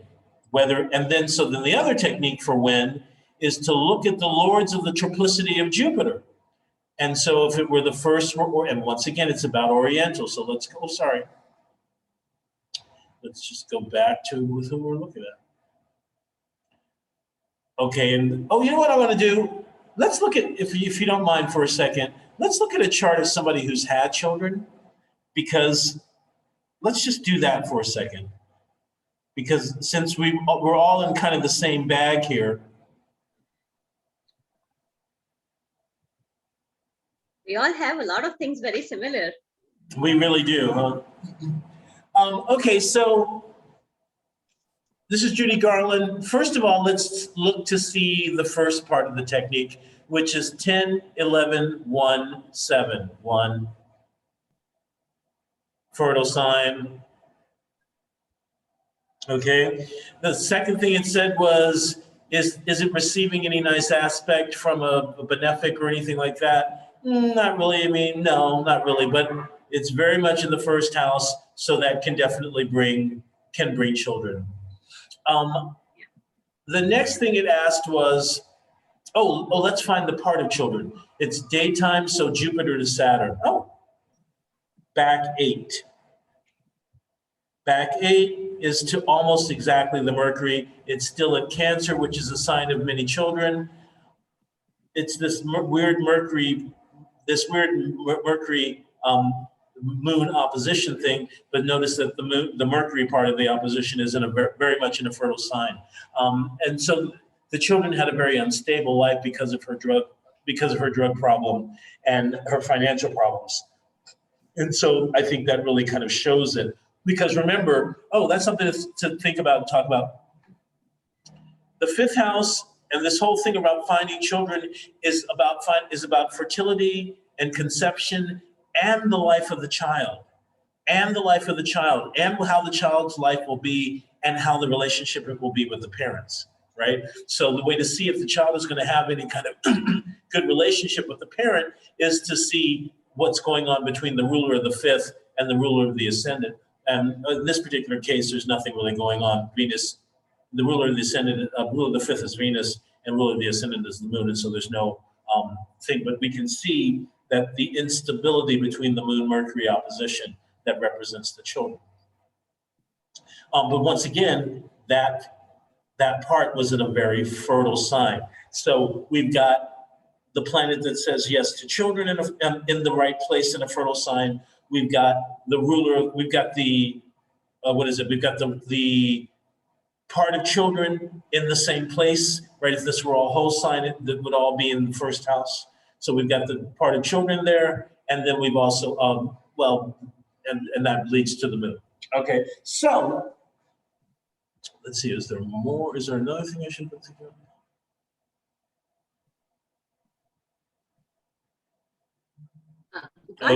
and then the other technique for when is to look at the lords of the triplicity of Jupiter. And so if it were the first, and once again, it's about Oriental. So let's go, let's just go back to who we're looking at. Okay, and you know what I want to do? Let's look at, if you don't mind for a second, let's look at a chart of somebody who's had children, because let's just do that for a second. Because since we're all in kind of the same bag here. We all have a lot of things very similar. We really do, huh? Okay, so this is Judy Garland. First of all, let's look to see the first part of the technique, which is 10, 11, 1, 7. 1, fertile sign. Okay. The second thing it said was, is it receiving any nice aspect from a benefic or anything like that? Not really. I mean, no, not really. But it's very much in the first house, so that can definitely bring children. The next thing it asked was, let's find the part of children. It's daytime, so Jupiter to Saturn. Back 8. Back 8 is to almost exactly the Mercury. It's still at Cancer, which is a sign of many children. It's this weird Mercury moon opposition thing, but notice that the Mercury part of the opposition is very much in a fertile sign. And so the children had a very unstable life because of her drug problem and her financial problems. And so I think that really kind of shows it. Because remember, that's something to think about and talk about. The fifth house and this whole thing about finding children is about fertility and conception and the life of the child, and how the child's life will be and how the relationship will be with the parents, right? So the way to see if the child is going to have any kind of good relationship with the parent is to see what's going on between the ruler of the fifth and the ruler of the ascendant. And in this particular case, there's nothing really going on. Venus, the ruler of the ascendant, ruler of the fifth is Venus, and ruler of the ascendant is the moon, and so there's no thing. But we can see that the instability between the Moon-Mercury opposition that represents the children. But once again, that part was in a very fertile sign. So we've got the planet that says yes to children in the right place in a fertile sign. We've got the ruler, we've got the, We've got the part of children in the same place, right? If this were all whole sign, that would all be in the first house. So we've got the part of children there, and then we've also, and that leads to the moon. Okay, so let's see, is there more? Is there another thing I should put together?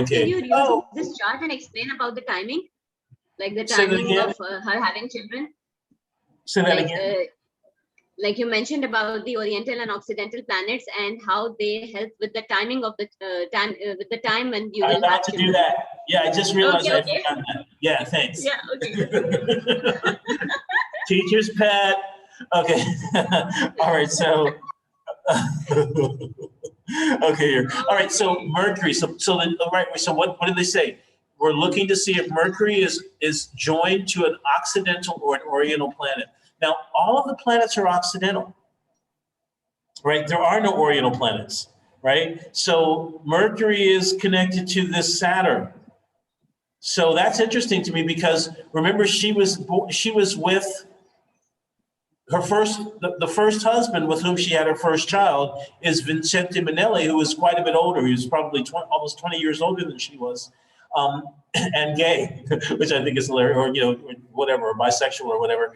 Can you use this chart and explain about the timing? Like the timing of her having children? Say that again. Like you mentioned about the Oriental and Occidental planets and how they help with the timing of the time when you will have children. Do that. Yeah, I just realized I forgot that. Yeah, thanks. Yeah, okay. Teacher's pet. Okay. All right, so okay here. All right, so Mercury. So what did they say? We're looking to see if Mercury is joined to an Occidental or an Oriental planet. Now, all of the planets are Occidental, right? There are no Oriental planets, right? So Mercury is connected to this Saturn. So that's interesting to me because remember she was with the first husband with whom she had her first child is Vincente Minnelli, who was quite a bit older. He was probably almost 20 years older than she was, and gay, which I think is hilarious, or or whatever, or bisexual or whatever.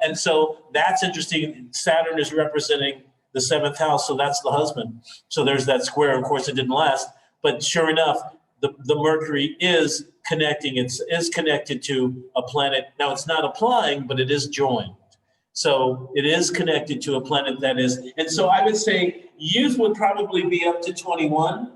And so that's interesting. Saturn is representing the seventh house, so that's the husband. So there's that square. Of course, it didn't last, but sure enough, the Mercury is connecting. It is connected to a planet. Now it's not applying, but it is joined. So it is connected to a planet that is, and so I would say youth would probably be up to 21.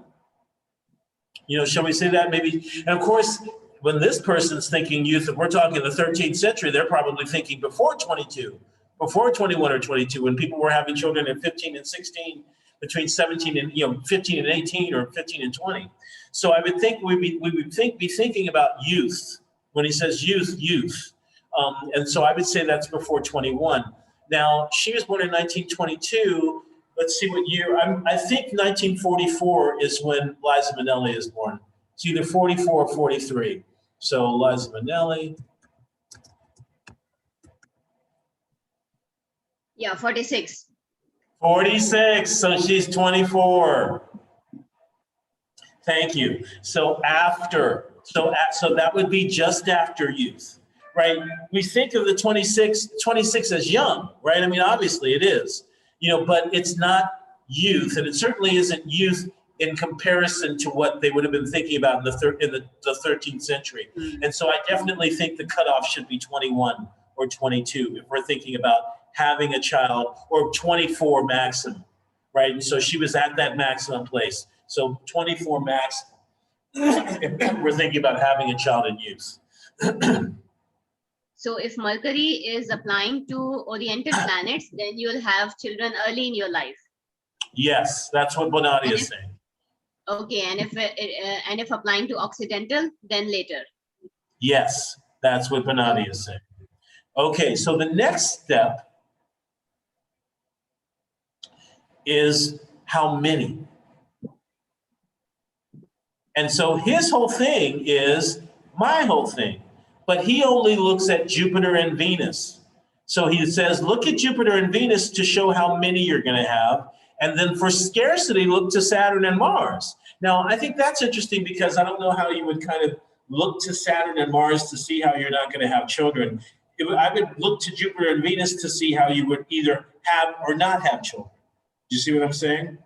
Shall we say that maybe? And of course, when this person's thinking youth, if we're talking the 13th century, they're probably thinking before 22, before 21 or 22, when people were having children at 15 and 16, between 17 and 15 and 18, or 15 and 20. So I would think we would be thinking about youth when he says youth. And so I would say that's before 21. Now, she was born in 1922. Let's see what year. I think 1944 is when Liza Minnelli is born. It's either 44 or 43. So Liza Minnelli. Yeah, 46. 46. So she's 24. Thank you. So after. So that would be just after youth. Right, we think of the 26 as young, right? I mean, obviously it is, but it's not youth, and it certainly isn't youth in comparison to what they would have been thinking about in the 13th century. And so I definitely think the cutoff should be 21 or 22 if we're thinking about having a child, or 24 maximum, right? And so she was at that maximum place. So 24 maximum. We're thinking about having a child in youth. So if Mercury is applying to oriented planets, then you'll have children early in your life. Yes, that's what Bonatti is saying. Okay, and if applying to Occidental, then later. Yes, that's what Bonatti is saying. Okay, so the next step is how many. And so his whole thing is my whole thing. But he only looks at Jupiter and Venus. So he says, look at Jupiter and Venus to show how many you're going to have. And then for scarcity, look to Saturn and Mars. Now, I think that's interesting because I don't know how you would kind of look to Saturn and Mars to see how you're not going to have children. I would look to Jupiter and Venus to see how you would either have or not have children. Do you see what I'm saying?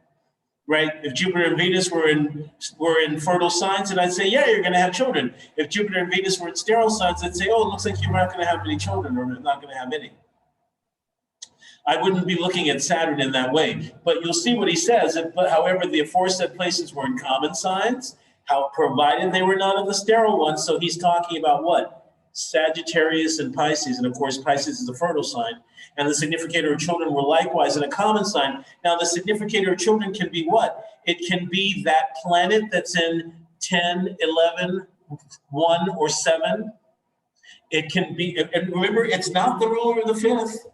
Right? If Jupiter and Venus were in fertile signs, then I'd say, yeah, you're going to have children. If Jupiter and Venus were in sterile signs, I'd say, oh, it looks like you're not going to have any children, or not going to have any. I wouldn't be looking at Saturn in that way. But you'll see what he says. But however, the aforesaid places were in common signs, provided they were not of the sterile ones. So he's talking about what? Sagittarius and Pisces. And of course, Pisces is a fertile sign. And the significator of children were likewise in a common sign. Now, the significator of children can be what? It can be that planet that's in 10, 11, 1, or 7. It can be, and remember, it's not the ruler of the fifth,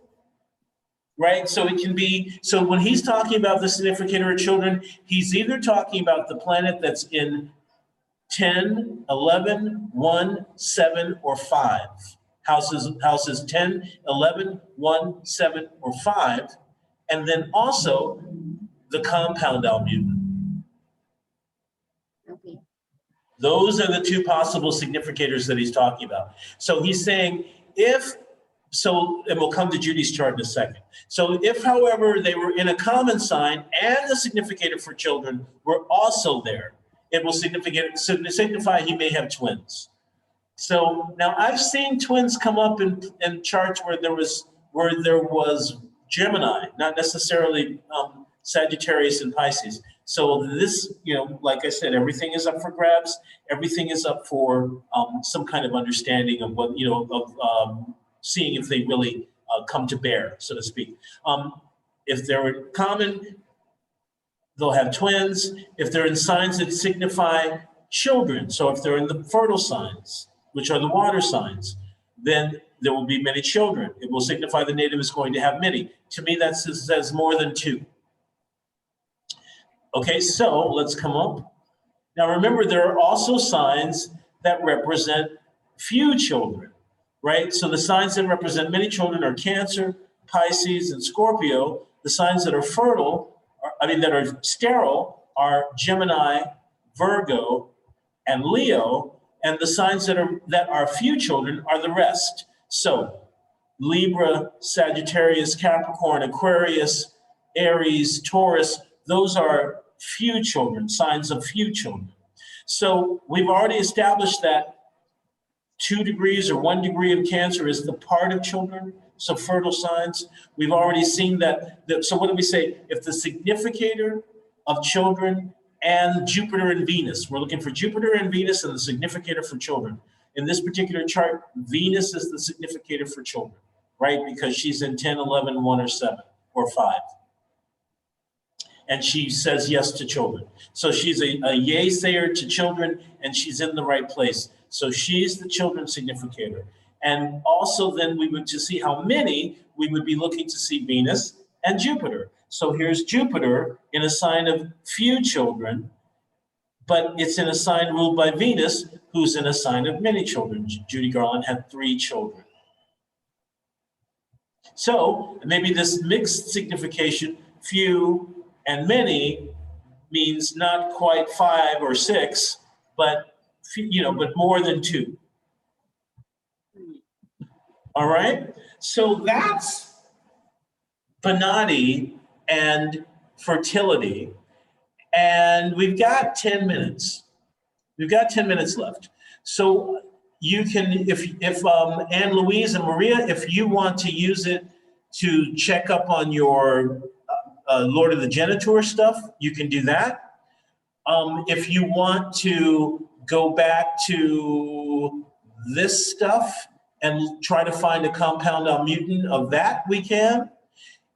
right? So it can be, so when he's talking about the significator of children, he's either talking about the planet that's in 10, 11, 1, 7, or 5. Houses 10, 11, 1, 7, or 5, and then also the compound Almuten. Okay. Those are the two possible significators that he's talking about. So he's saying and we'll come to Judy's chart in a second. So if, however, they were in a common sign and the significator for children were also there, it will signify he may have twins. So now I've seen twins come up in charts where there was Gemini, not necessarily Sagittarius and Pisces. So this, like I said, everything is up for grabs. Everything is up for some kind of understanding of what, seeing if they really come to bear, so to speak. If they're common, they'll have twins. If they're in signs that signify children, so if they're in the fertile signs, which are the water signs, then there will be many children. It will signify the native is going to have many. To me, that says more than 2. Okay, so let's come up. Now remember, there are also signs that represent few children, right? So the signs that represent many children are Cancer, Pisces, and Scorpio. The signs that are fertile, that are sterile, are Gemini, Virgo, and Leo. And the signs that are few children are the rest. So Libra, Sagittarius, Capricorn, Aquarius, Aries, Taurus, those are few children, signs of few children. So we've already established that 2 degrees or 1 degree of Cancer is the part of children, so fertile signs. We've already seen that. So what do we say? If the significator of children and Jupiter and Venus, we're looking for Jupiter and Venus and the significator for children. In this particular chart, Venus is the significator for children, right? Because she's in 10, 11, 1, or 7, or 5. And she says yes to children. So she's a yay sayer to children, and she's in the right place. So she's the children's significator. And also then we would, to see how many, we would be looking to see Venus and Jupiter. So here's Jupiter in a sign of few children, but it's in a sign ruled by Venus, who's in a sign of many children. Judy Garland had 3 children. So maybe this mixed signification, few and many, means not quite 5 or 6, but but more than 2. All right. So that's Benatti and fertility, and we've got 10 minutes. We've got 10 minutes left. So you can, if Anne Louise and Maria, if you want to use it to check up on your Lord of the Genitor stuff, you can do that. If you want to go back to this stuff and try to find a compound Almuten of that, we can.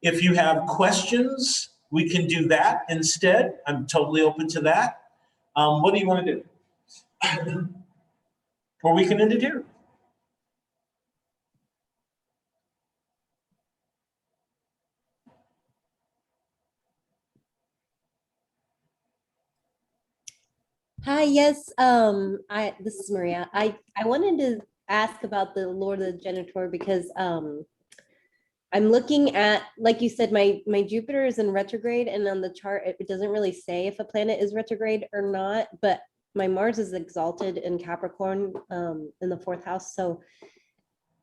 If you have questions, we can do that instead. I'm totally open to that. What do you want to do? Or we can end it here. Hi, yes. This is Maria. I wanted to ask about the Lord of the Genitor because I'm looking at, like you said, my Jupiter is in retrograde, and on the chart it doesn't really say if a planet is retrograde or not, but my Mars is exalted in Capricorn in the 4th house, so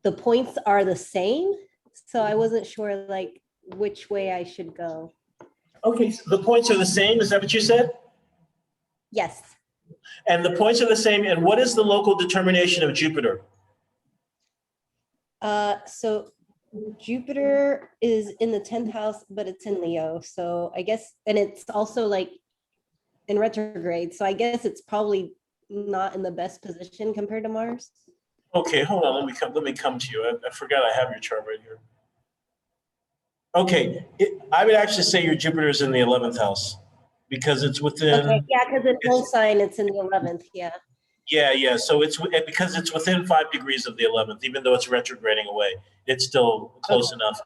the points are the same. So I wasn't sure like which way I should go. Okay, so the points are the same. Is that what you said? Yes. And the points are the same. And what is the local determination of Jupiter? So Jupiter is in the 10th house, but it's in Leo. So I guess, and it's also like in retrograde. So I guess it's probably not in the best position compared to Mars. Okay, hold on. Let me come to you. I forgot I have your chart right here. Okay, I would actually say your Jupiter is in the 11th house because it's within. Okay, yeah, because in whole sign it's in the 11th. Yeah. Yeah. So it's because it's within 5 degrees of the 11th, even though it's retrograding away, it's still close enough.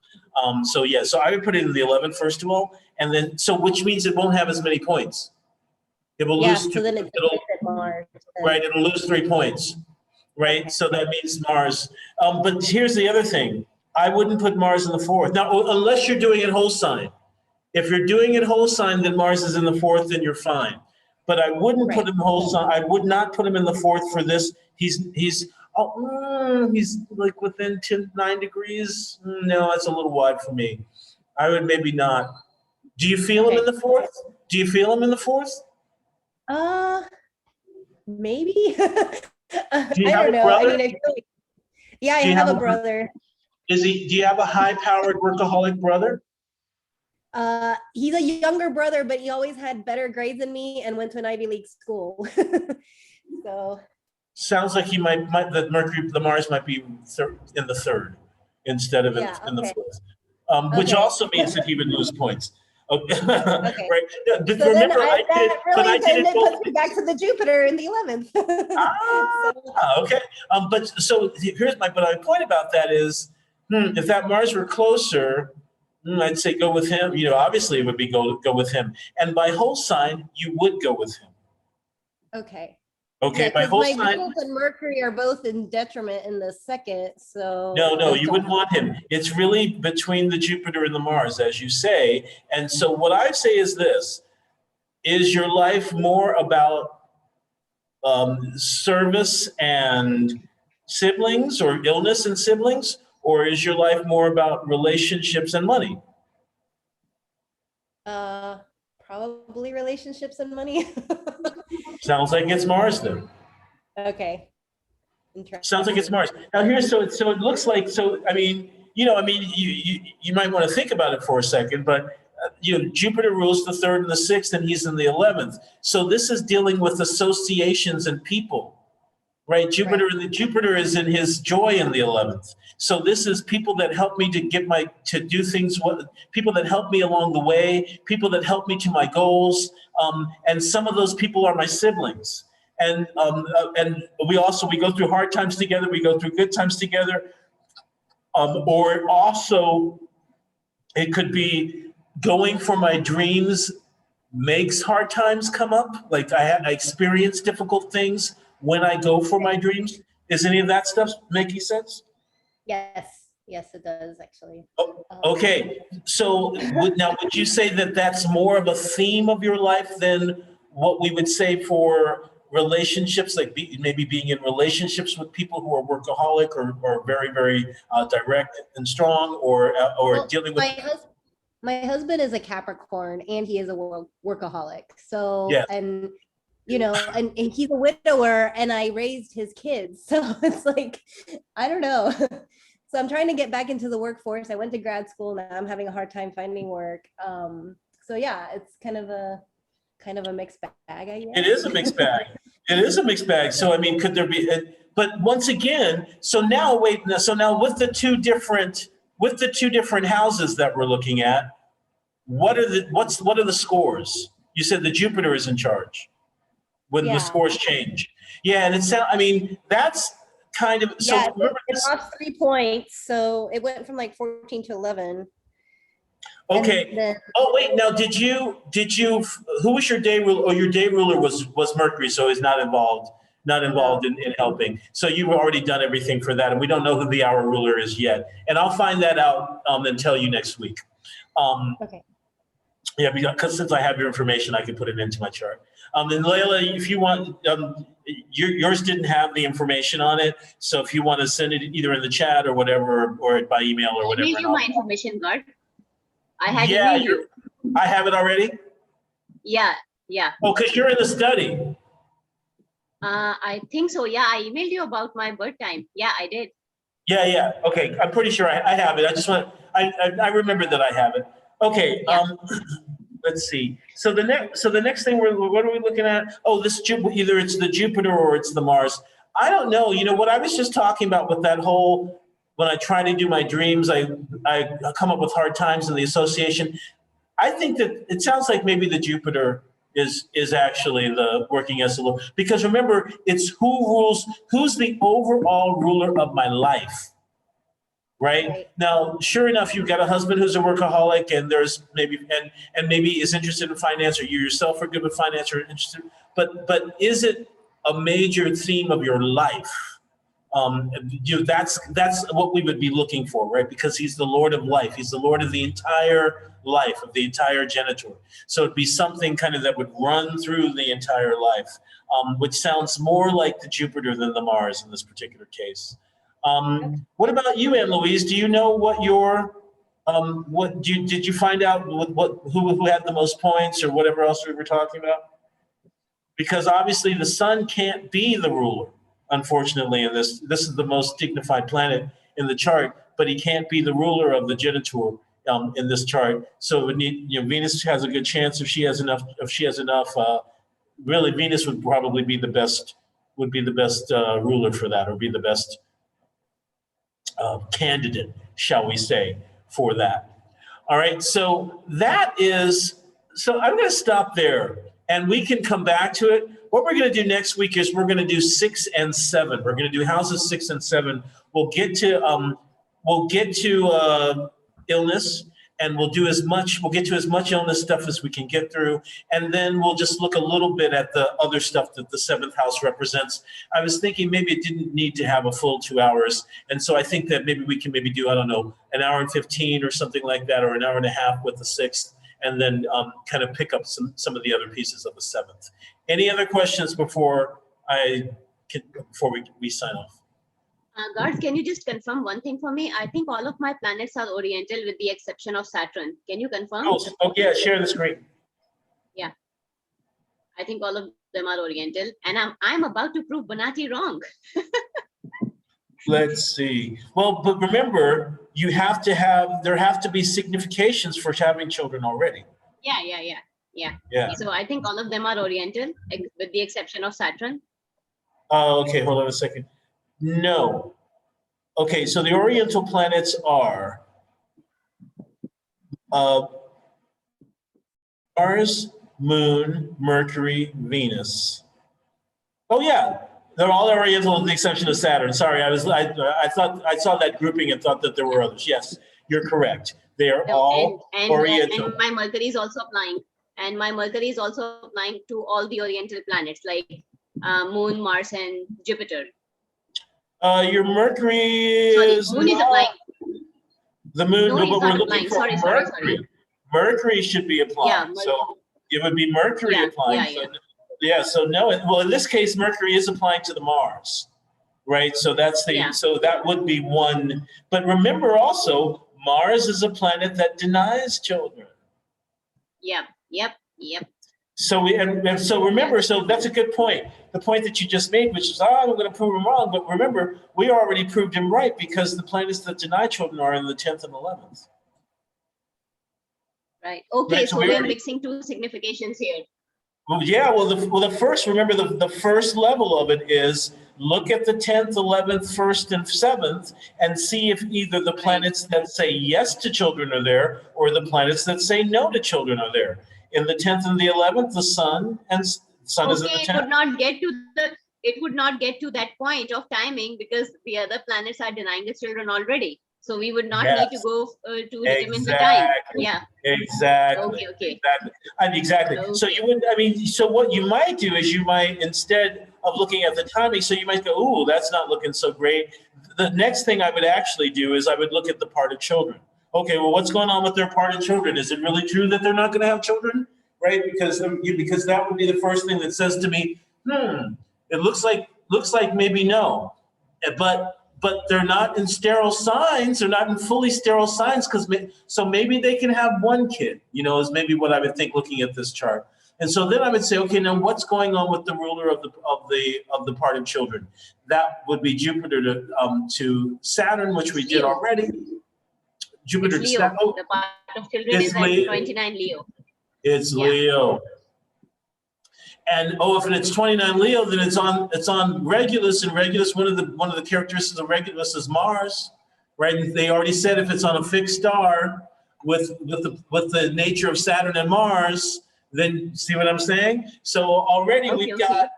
So I would put it in the 11th first of all, and then which means it won't have as many points. It will lose. So then it's Mars. Right, it'll lose 3 points. Right, okay. So that means Mars. But here's the other thing: I wouldn't put Mars in the 4th now, unless you're doing it whole sign. If you're doing it whole sign, then Mars is in the 4th, then you're fine. But I wouldn't put him whole sign. I would not put him in the 4th for this. He's like within 9 degrees. No, that's a little wide for me. I would maybe not. Do you feel him in the 4th? Do you feel him in the 4th? Maybe. Do you have a brother? I feel like, yeah, I have a brother. Do you have a high-powered workaholic brother? He's a younger brother, but he always had better grades than me and went to an Ivy League school. So sounds like he might the Mars might be in the 3rd instead of in the 4th, which also means that he would lose points. Okay. Right. But so remember, I did it puts me back to the Jupiter in the 11th. Okay. But so here's my point about that is, if that Mars were closer, I'd say go with him. Obviously it would be go with him. And by whole sign, you would go with him. Okay. Okay, Yeah, my 'cause whole my sign. Venus and Mercury are both in detriment in the second, so. No, those you don't wouldn't want him. It's really between the Jupiter and the Mars, as you say. And so what I say is this: is your life more about service and siblings, or illness and siblings, or is your life more about relationships and money? Probably relationships and money. Sounds like it's Mars then. Okay. Sounds like it's Interesting. Mars. Now here, so it looks like, I mean, you might want to think about it for a second, but Jupiter rules the third and the sixth, and he's in the 11th. So this is dealing with associations and people, right? Jupiter is in his joy in the 11th. So this is people that help me to do things, people that help me along the way, people that help me to my goals. And some of those people are my siblings. And we go through hard times together, we go through good times together. Or also, it could be going for my dreams makes hard times come up. Like I experience difficult things when I go for my dreams. Is any of that stuff making sense? Yes, it does actually. Oh, okay, so would you say that that's more of a theme of your life than what we would say for relationships, like maybe being in relationships with people who are workaholic or very, very direct and strong, or Well, dealing with? my husband is a Capricorn and he is a workaholic. So, Yes. and and he's a widower and I raised his kids. So it's like, I don't know. So I'm trying to get back into the workforce. I went to grad school. Now I'm having a hard time finding work. So yeah, it's kind of a mixed bag, I guess. It is a mixed bag. It is a mixed bag. So I mean, could there be? But once again, so now with the two different houses that we're looking at, what are the scores? You said the Jupiter is in charge when the scores change. Yeah, and I mean, that's kind of so. Yeah, Remember it lost 3 points, so it went from like 14 to 11. Okay. Then, wait. Now, did you? Who was your day ruler? Oh, your day ruler was Mercury, so he's not involved. Not involved in helping. So you've already done everything for that, and we don't know who the hour ruler is yet. And I'll find that out and tell you next week. Okay. Yeah, because since I have your information, I can put it into my chart. And Layla, if you want, yours didn't have the information on it. So if you want to send it either in the chat or whatever, or by email or whatever. I emailed you my information, God. I had yeah, emailed you. I have it already? Yeah. Oh, because you're in the study. I think so. Yeah, I emailed you about my birth time. Yeah, I did. Yeah. Okay, I'm pretty sure I have it. I just want, I remember that I have it. Okay. Yeah. Let's see. So the next thing what are we looking at? Oh, this either it's the Jupiter or it's the Mars. I don't know. You know what I was just talking about with that whole, when I try to do my dreams, I come up with hard times in the association. I think that it sounds like maybe the Jupiter is actually the working as a little, because remember, it's who's the overall ruler of my life. Right? Now, sure enough, you've got a husband who's a workaholic, and there's maybe is interested in finance, or you yourself are good with finance or interested. But is it a major theme of your life? That's what we would be looking for, right? Because he's the Lord of life. He's the Lord of the entire life, of the entire genitor. So it'd be something kind of that would run through the entire life, which sounds more like the Jupiter than the Mars in this particular case. What about you, Anne Louise? Do you know what your did you find out who had the most points or whatever else we were talking about? Because obviously the sun can't be the ruler, unfortunately, in this is the most dignified planet in the chart, but he can't be the ruler of the genitor in this chart. So it would need, Venus has a good chance if she has enough. Really, Venus would probably be the best ruler for that, or be the best candidate, shall we say, for that. All right, so I'm going to stop there, and we can come back to it. What we're going to do next week is we're going to do 6 and 7. We're going to do houses 6 and 7. We'll get to illness, and we'll get to as much illness stuff as we can get through. And then we'll just look a little bit at the other stuff that the 7th house represents. I was thinking maybe it didn't need to have a full 2 hours. And so I think that maybe we can do, I don't know, an hour and 15 or something like that, or an hour and a half with the 6th, and then kind of pick up some of the other pieces of the 7th. Any other questions before we sign off? Garth, can you just confirm one thing for me? I think all of my planets are Oriental with the exception of Saturn. Can you confirm? Oh yeah, share the screen. Yeah. I think all of them are Oriental. And I'm about to prove Bonatti wrong. Let's see. Well, but remember, there have to be significations for having children already. Yeah. So I think all of them are Oriental with the exception of Saturn. Okay, hold on a second. No. Okay, so the Oriental planets are Mars, Moon, Mercury, Venus. Oh yeah, they're all Oriental with the exception of Saturn. Sorry, I thought I saw that grouping and thought that there were others. Yes, you're correct. They are all Oriental. And my Mercury is also applying. And my Mercury is also applying to all the Oriental planets like Moon, Mars, and Jupiter. Your Mercury is Moon is applying. The Moon, No, but it's we're not looking applying. for Sorry. Mercury. Mercury should be applying. Yeah, so it would be Mercury applying. So no. Well, in this case, Mercury is applying to the Mars, right? So that's so that would be one. But remember also, Mars is a planet that denies children. Yep. So so remember, so that's a good point. The point that you just made, which is, I'm going to prove him wrong. But remember, we already proved him right because the planets that deny children are in the 10th and 11th. Right. Okay. Right, so we're mixing two significations here. Well, yeah. Well, the first, remember, the first level of it is look at the 10th, 11th, 1st, and 7th, and see if either the planets that say yes to children are there, or the planets that say no to children are there. In the 10th and the 11th, the Sun is in the 10th. It would not get to that point of timing because the other planets are denying the children already. So we would not need to go to determine the time. Yeah. Exactly. Okay. Exactly. Okay. So you would, so what you might do is you might, instead of looking at the timing, so you might go, ooh, that's not looking so great. The next thing I would actually do is I would look at the parted children. Okay, well, what's going on with their parted children? Is it really true that they're not going to have children? Right? Because that would be the first thing that says to me, it looks like maybe no. But they're not in sterile signs. They're not in fully sterile signs so maybe they can have one kid, is maybe what I would think looking at this chart. And so then I would say, okay, now what's going on with the ruler of the parted children? That would be Jupiter to Saturn, which we did already. Jupiter to Saturn. The part of children is at 29 Leo. It's Leo. And if it's 29 Leo, then it's on Regulus, and Regulus, one of the characteristics of Regulus is Mars, right? And they already said if it's on a fixed star with the nature of Saturn and Mars, then see what I'm saying? So already we've got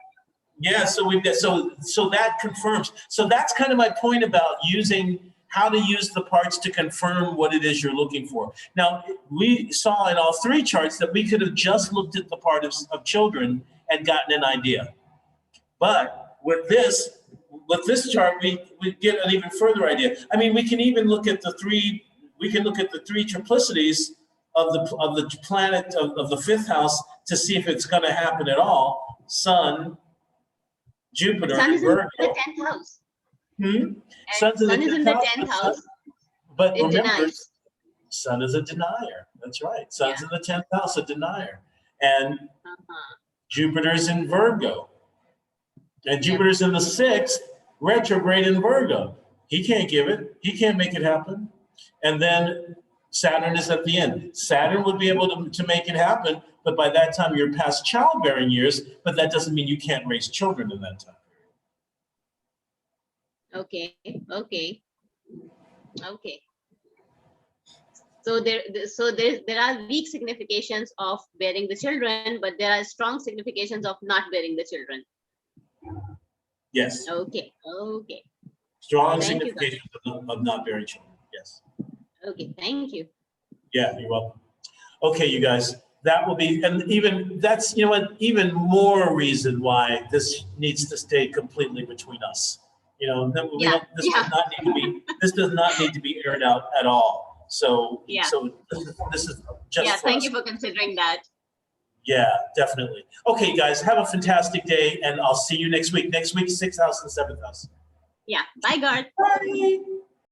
so that confirms. So that's kind of my point about how to use the parts to confirm what it is you're looking for. Now, we saw in all three charts that we could have just looked at the part of children and gotten an idea. But with this chart, we get an even further idea. We can even look at the three triplicities of the planet of the 5th house to see if it's going to happen at all. Sun, Jupiter, Sun is in Virgo. the 10th house. Sun is in the 10th house. But it remember, denies. Sun is a denier. That's right. Sun's in the 10th house, a denier. And Jupiter's in Virgo. And Jupiter's in the 6th, retrograde in Virgo. He can't give it. He can't make it happen. And then Saturn is at the end. Saturn would be able to make it happen, but by that time you're past childbearing years, but that doesn't mean you can't raise children in that time. Okay. So there are weak significations of bearing the children, but there are strong significations of not bearing the children. Yes. Okay. Strong significations of not bearing children. Yes. Okay. Thank you. Yeah, you're welcome. Okay, you guys, that will be, and even, that's, you know what, even more reason why this needs to stay completely between us. You know, we Yeah, don't, this yeah. does not need to be, this does not need to be aired out at all. So, Yeah. so this is just Yeah, for thank us. you for considering that. Yeah, definitely. Okay, guys, have a fantastic day, and I'll see you next week. Next week, 6th house and 7th house. Yeah, bye, Garth. Bye.